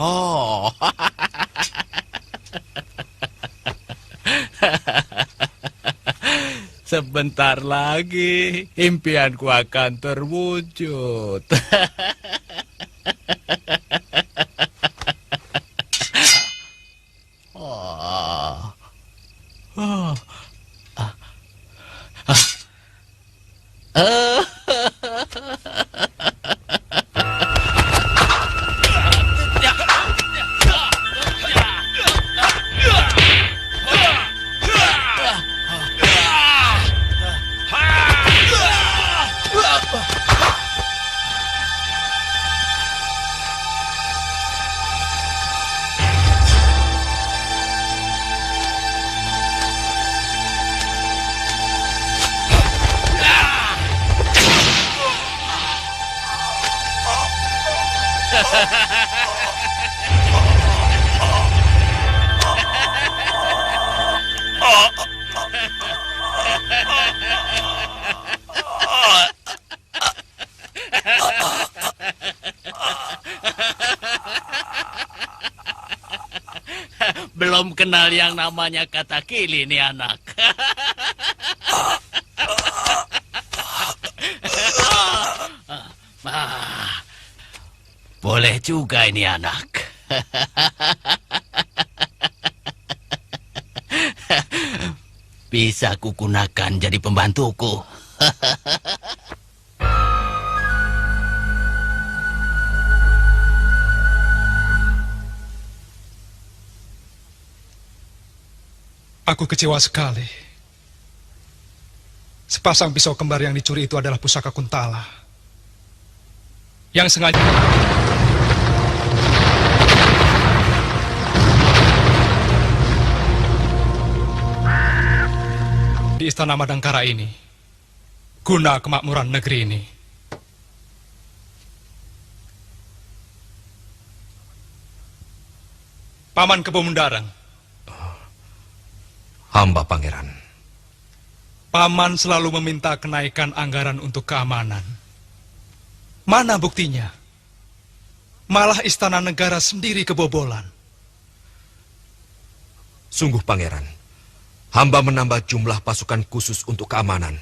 Oh. Sebentar lagi impianku akan terwujud. Belum kenal yang namanya kata kili nih anak. Boleh juga ini anak. Bisa kugunakan jadi pembantuku. Aku kecewa sekali. Sepasang pisau kembar yang dicuri itu adalah pusaka Kuntala. Yang sengaja di Istana Madangkara ini, guna kemakmuran negeri ini. Paman Kebomundarang. Hamba pangeran. Paman selalu meminta kenaikan anggaran untuk keamanan. Mana buktinya? Malah istana negara sendiri kebobolan. Sungguh pangeran, hamba menambah jumlah pasukan khusus untuk keamanan.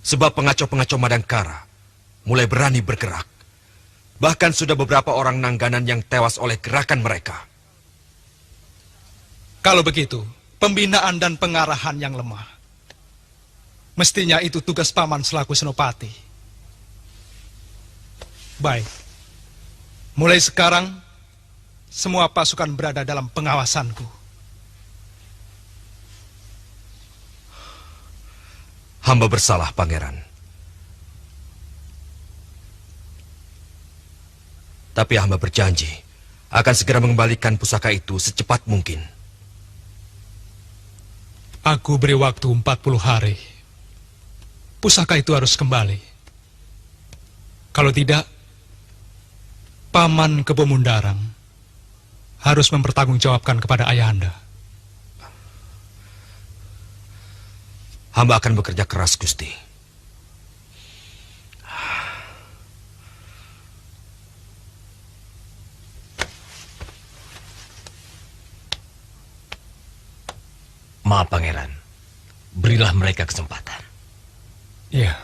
Sebab pengacau-pengacau Madangkara mulai berani bergerak. Bahkan sudah beberapa orang Nangganan yang tewas oleh gerakan mereka. Kalau begitu, pembinaan dan pengarahan yang lemah. Mestinya itu tugas paman selaku senopati. Baik. Mulai sekarang, semua pasukan berada dalam pengawasanku. Hamba bersalah, pangeran. Tapi hamba berjanji akan segera mengembalikan pusaka itu secepat mungkin. Aku beri waktu 40 hari. Pusaka itu harus kembali. Kalau tidak, Paman Kebomundarang harus mempertanggungjawabkan kepada Ayahanda. Hamba akan bekerja keras, Gusti. Maaf, pangeran. Berilah mereka kesempatan. Iya.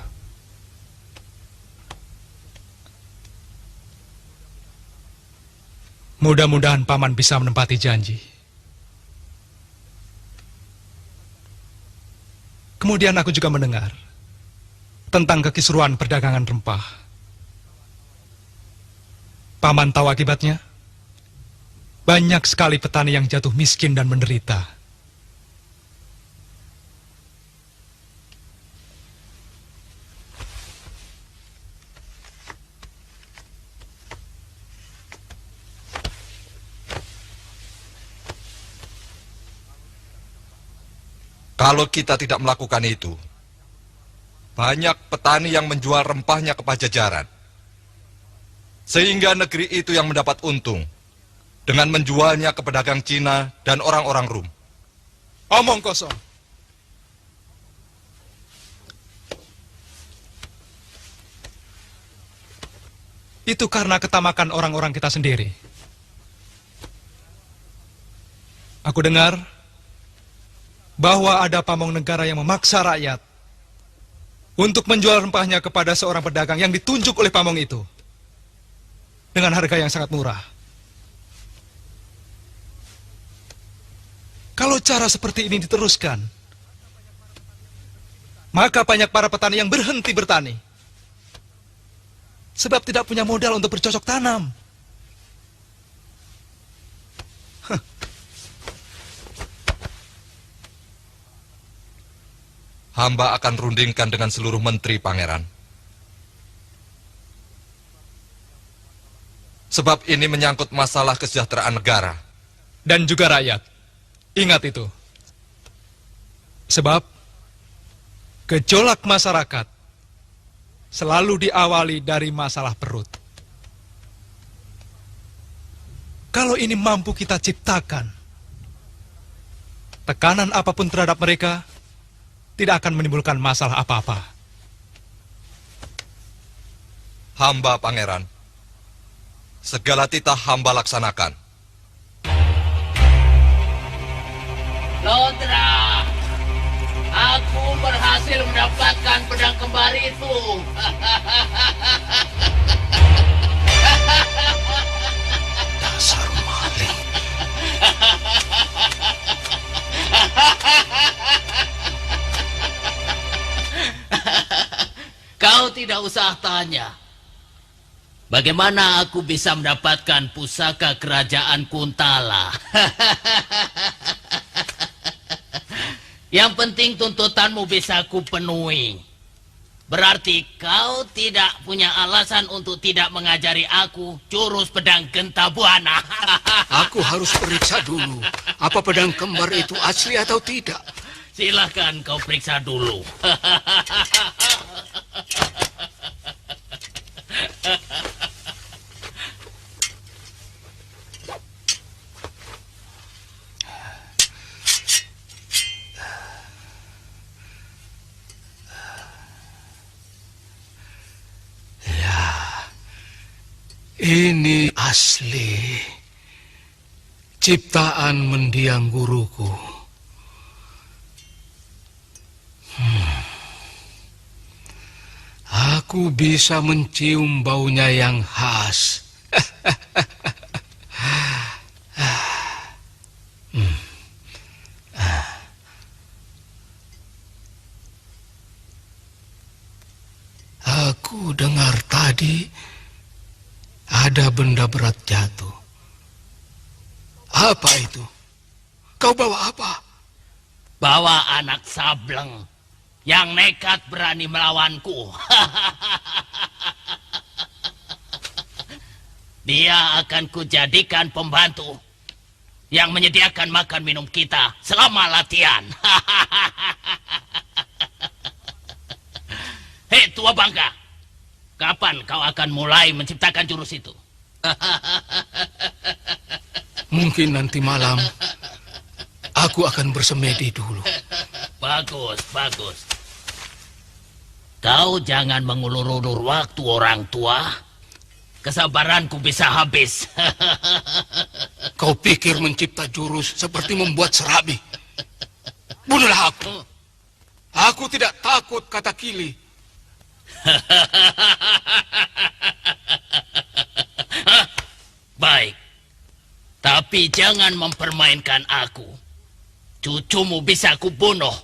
Mudah-mudahan paman bisa menempati janji. Kemudian aku juga mendengar tentang kekisruan perdagangan rempah. Paman tahu akibatnya? Banyak sekali petani yang jatuh miskin dan menderita. Kalau kita tidak melakukan itu, banyak petani yang menjual rempahnya ke Pajajaran. Sehingga negeri itu yang mendapat untung dengan menjualnya ke pedagang Cina dan orang-orang Rum. Omong kosong. Itu karena ketamakan orang-orang kita sendiri. Aku dengar bahwa ada pamong negara yang memaksa rakyat untuk menjual rempahnya kepada seorang pedagang yang ditunjuk oleh pamong itu dengan harga yang sangat murah. Kalau cara seperti ini diteruskan, maka banyak para petani yang berhenti bertani sebab tidak punya modal untuk bercocok tanam. Hamba akan rundingkan dengan seluruh menteri, pangeran. Sebab ini menyangkut masalah kesejahteraan negara. Dan juga rakyat. Ingat itu. Sebab gejolak masyarakat selalu diawali dari masalah perut. Kalau ini mampu kita ciptakan, tekanan apapun terhadap mereka tidak akan menimbulkan masalah apa-apa. Hamba, pangeran. Segala titah hamba laksanakan. Lodra, aku berhasil mendapatkan pedang kembar itu. Dasar maling. Kau tidak usah tanya. Bagaimana aku bisa mendapatkan pusaka kerajaan Kuntala? Yang penting tuntutanmu bisa aku penuhi. Berarti kau tidak punya alasan untuk tidak mengajari aku jurus pedang genta buana. Aku harus periksa dulu apa pedang kembar itu asli atau tidak. Silahkan kau periksa dulu. Ini asli ciptaan mendiang guruku. Aku bisa mencium baunya yang khas. Aku dengar tadi ada benda berat jatuh. Apa itu? Kau bawa apa? Bawa anak sableng yang nekat berani melawanku. Dia akan kujadikan pembantu yang menyediakan makan minum kita selama latihan. Hei tua bangka, kapan kau akan mulai menciptakan jurus itu? Mungkin nanti malam aku akan bersemedi dulu. Bagus, bagus. Kau jangan mengulur-ulur waktu orang tua. Kesabaranku bisa habis. Kau pikir mencipta jurus seperti membuat serabi? Bunuhlah aku. Aku tidak takut, kata Kili. Baik. Tapi jangan mempermainkan aku. Cucumu bisa kubunuh.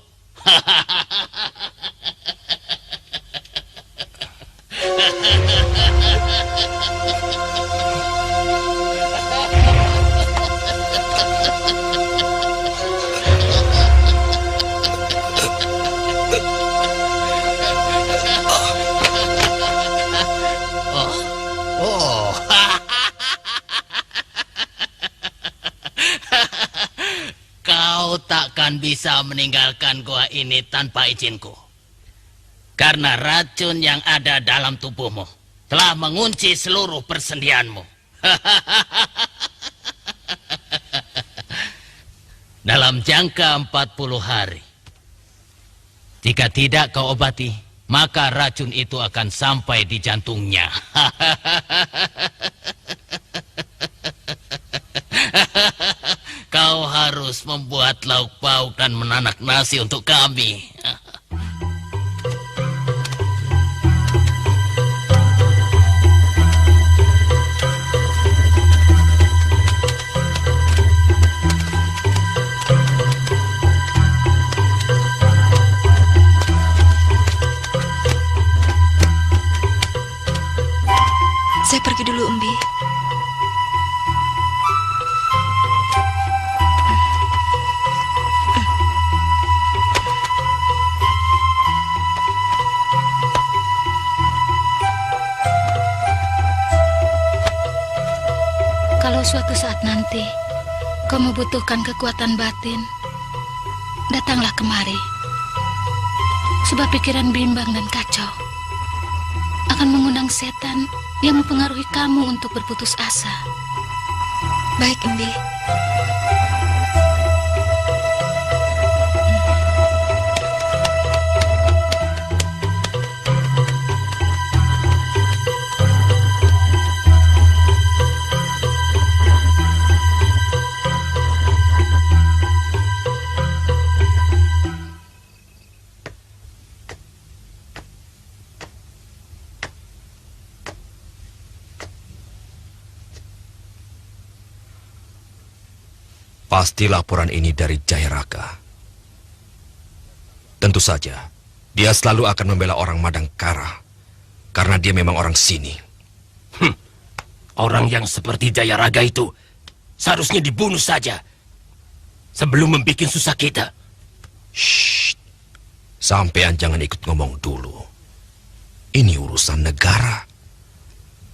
Kau takkan bisa meninggalkan gua ini tanpa izinku. Karena racun yang ada dalam tubuhmu telah mengunci seluruh persendianmu. Dalam jangka 40 hari. Jika tidak kau obati, maka racun itu akan sampai di jantungnya. Kau harus membuat lauk pauk dan menanak nasi untuk kami. Saya pergi dulu, Embi. Kalau suatu saat nanti kau membutuhkan kekuatan batin, datanglah kemari. Sebab pikiran bimbang dan kacau akan mengundang setan yang mempengaruhi kamu untuk berputus asa. Baik, Embi. Pasti laporan ini dari Jayaraka. Tentu saja, dia selalu akan membela orang Madangkara, karena dia memang orang sini. Orang yang seperti Jayaraga itu seharusnya dibunuh saja sebelum membuat susah kita. Shh, sampean jangan ikut ngomong dulu. Ini urusan negara.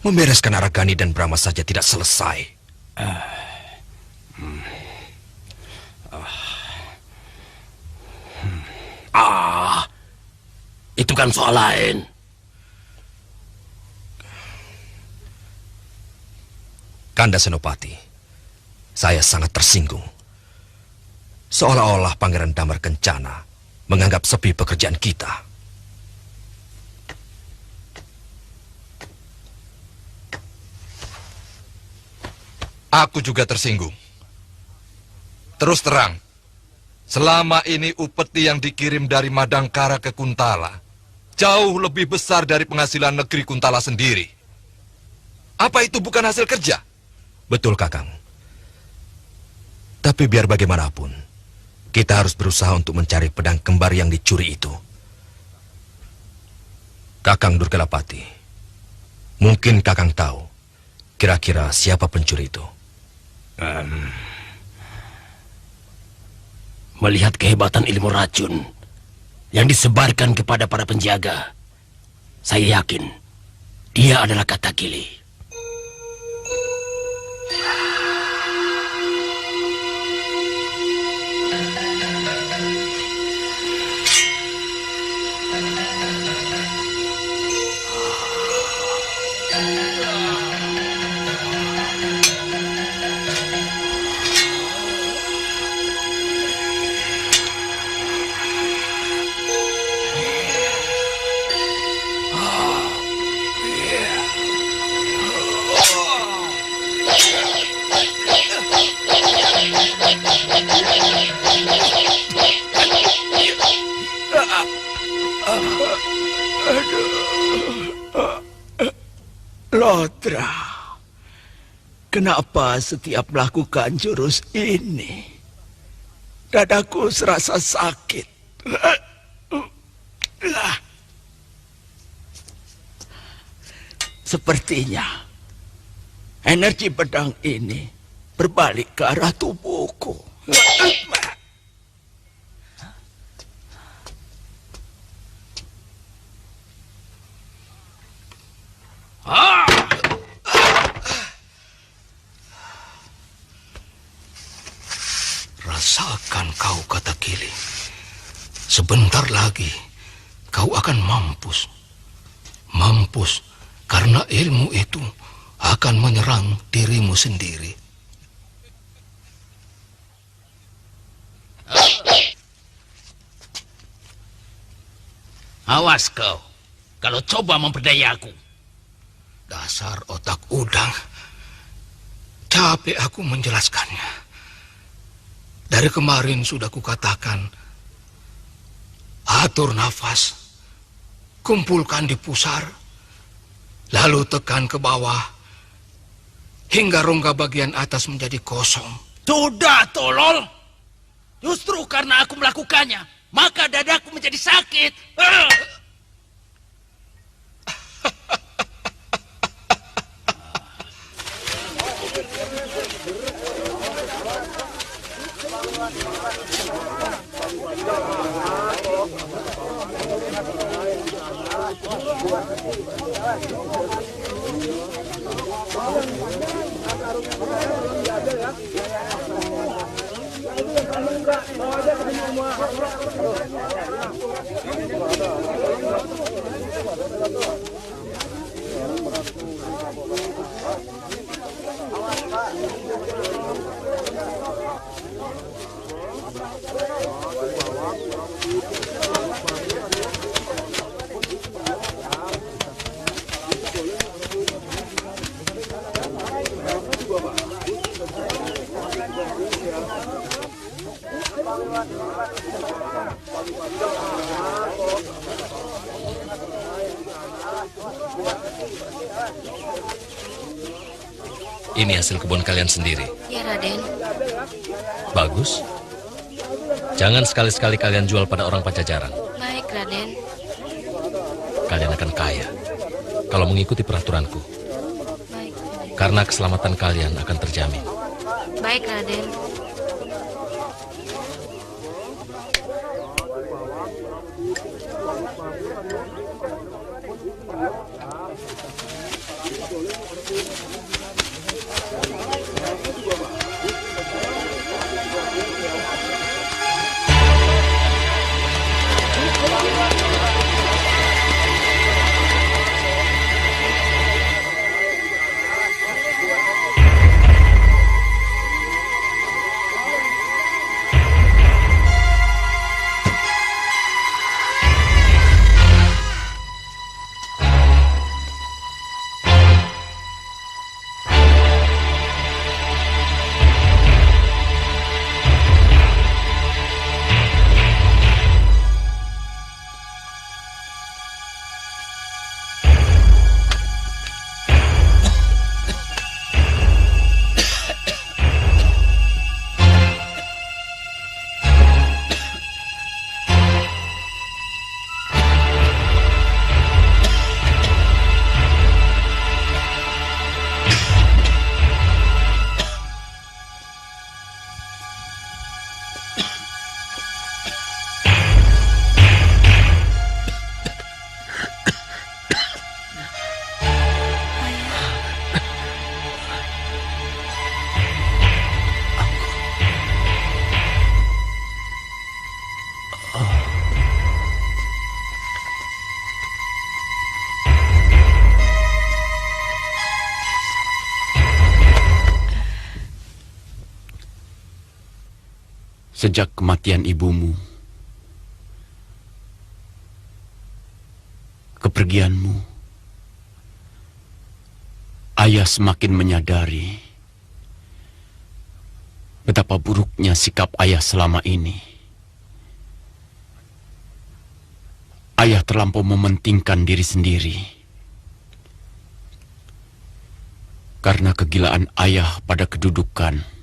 Membereskan Aragani dan Brahma saja tidak selesai. Itu kan soal lain. Kanda Senopati, saya sangat tersinggung. Seolah-olah Pangeran Damar Kencana menganggap sepi pekerjaan kita. Aku juga tersinggung. Terus terang, selama ini upeti yang dikirim dari Madangkara ke Kuntala jauh lebih besar dari penghasilan negeri Kuntala sendiri. Apa itu bukan hasil kerja? Betul, Kakang. Tapi biar bagaimanapun, kita harus berusaha untuk mencari pedang kembar yang dicuri itu. Kakang Durgalapati, mungkin Kakang tahu kira-kira siapa pencuri itu. Melihat kehebatan ilmu racun yang disebarkan kepada para penjaga, saya yakin dia adalah Katakili. Lodra, kenapa setiap melakukan jurus ini, dadaku serasa sakit. Sepertinya energi pedang ini berbalik ke arah tubuhku. Rasakan kau, Katakili. Sebentar lagi kau akan mampus. Mampus karena ilmu itu akan menyerang dirimu sendiri. Awas kau, kalau coba memperdaya aku. Dasar otak udang. Capek aku menjelaskannya. Dari kemarin sudah kukatakan, atur nafas, kumpulkan di pusar, lalu tekan ke bawah, hingga rongga bagian atas menjadi kosong. Sudah, tolol. Justru karena aku melakukannya, maka dadaku menjadi sakit. Ini hasil kebun kalian sendiri. Ya, Raden. Bagus. Jangan sekali-sekali kalian jual pada orang Pajajaran. Baik, Raden. Kalian akan kaya kalau mengikuti peraturanku. Karena keselamatan kalian akan terjamin. Baik, Raden. Sejak kematian ibumu, kepergianmu, ayah semakin menyadari betapa buruknya sikap ayah selama ini. Ayah terlampau mementingkan diri sendiri. Karena kegilaan ayah pada kedudukan,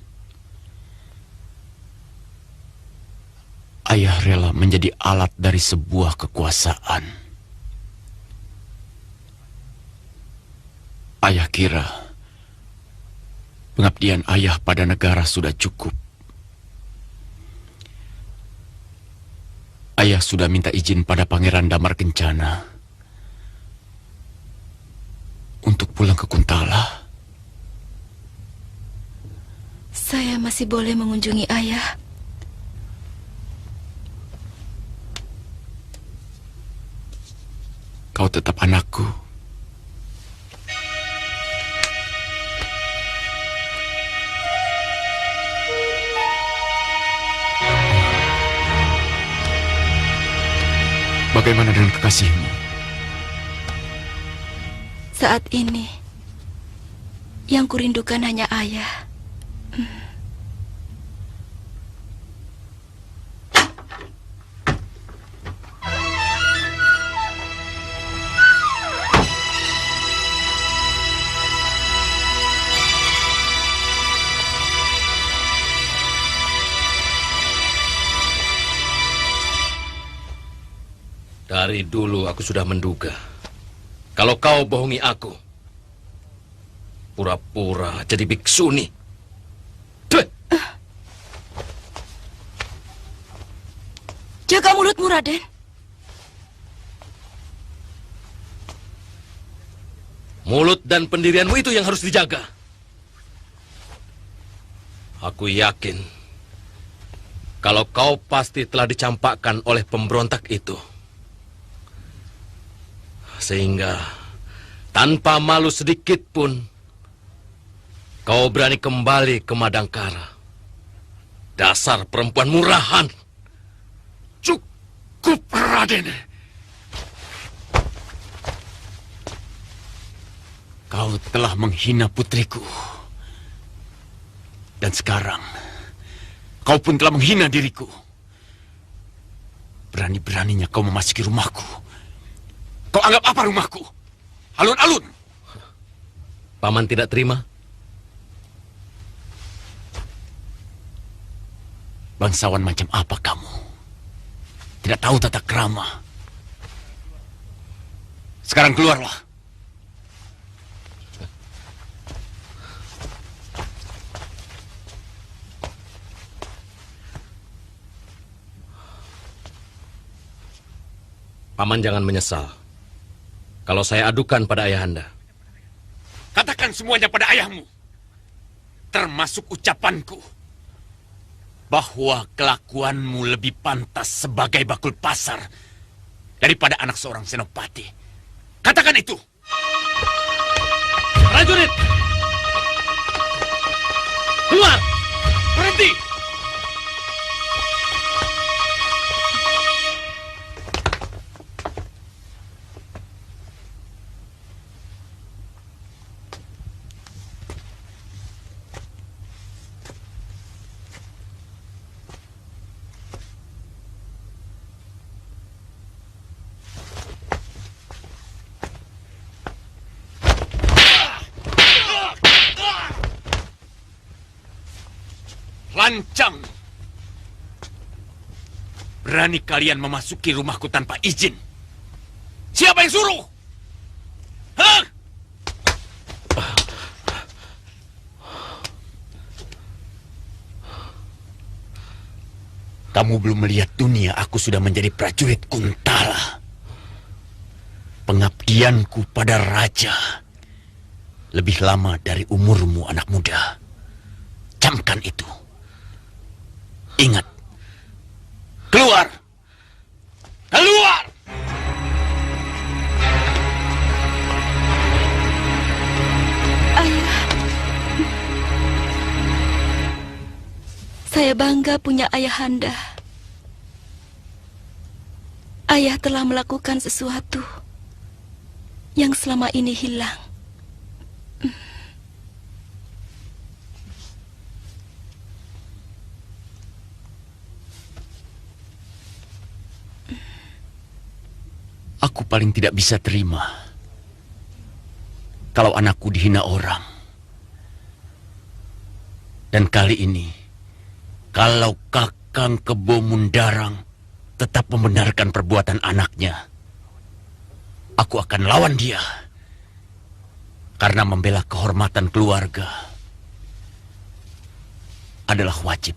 ayah rela menjadi alat dari sebuah kekuasaan. Ayah kira pengabdian ayah pada negara sudah cukup. Ayah sudah minta izin pada Pangeran Damar Kencana untuk pulang ke Kuntala. Saya masih boleh mengunjungi ayah. Kau tetap anakku. Bagaimana dengan kekasihmu? Saat ini, yang kurindukan hanya ayah. Dari dulu aku sudah menduga kalau kau bohongi aku, pura-pura jadi biksuni. Jaga mulutmu, Raden. Mulut dan pendirianmu itu yang harus dijaga. Aku yakin kalau kau pasti telah dicampakkan oleh pemberontak itu. Sehingga tanpa malu sedikit pun kau berani kembali ke Madangkara. Dasar perempuan murahan. Cukup, Raden. Kau telah menghina putriku. Dan sekarang kau pun telah menghina diriku. Berani-beraninya kau memasuki rumahku. Kau anggap apa rumahku? Alun-alun. Paman tidak terima? Bangsawan macam apa kamu? Tidak tahu tata krama. Sekarang keluarlah. Paman jangan menyesal kalau saya adukan pada ayahanda. Katakan semuanya pada ayahmu. Termasuk ucapanku. Bahwa kelakuanmu lebih pantas sebagai bakul pasar daripada anak seorang senopati. Katakan itu. Prajurit! Keluar! Berhenti! Lancang! Berani kalian memasuki rumahku tanpa izin? Siapa yang suruh? Hah? Kamu belum melihat dunia, aku sudah menjadi prajurit Kuntala. Pengabdianku pada raja lebih lama dari umurmu, anak muda. Camkan itu. Ingat. Keluar! Keluar! Ayah. Saya bangga punya ayahanda. Ayah telah melakukan sesuatu yang selama ini hilang. Aku paling tidak bisa terima kalau anakku dihina orang. Dan kali ini, kalau Kakang Kebo Mundarang tetap membenarkan perbuatan anaknya, aku akan lawan dia. Karena membela kehormatan keluarga adalah wajib.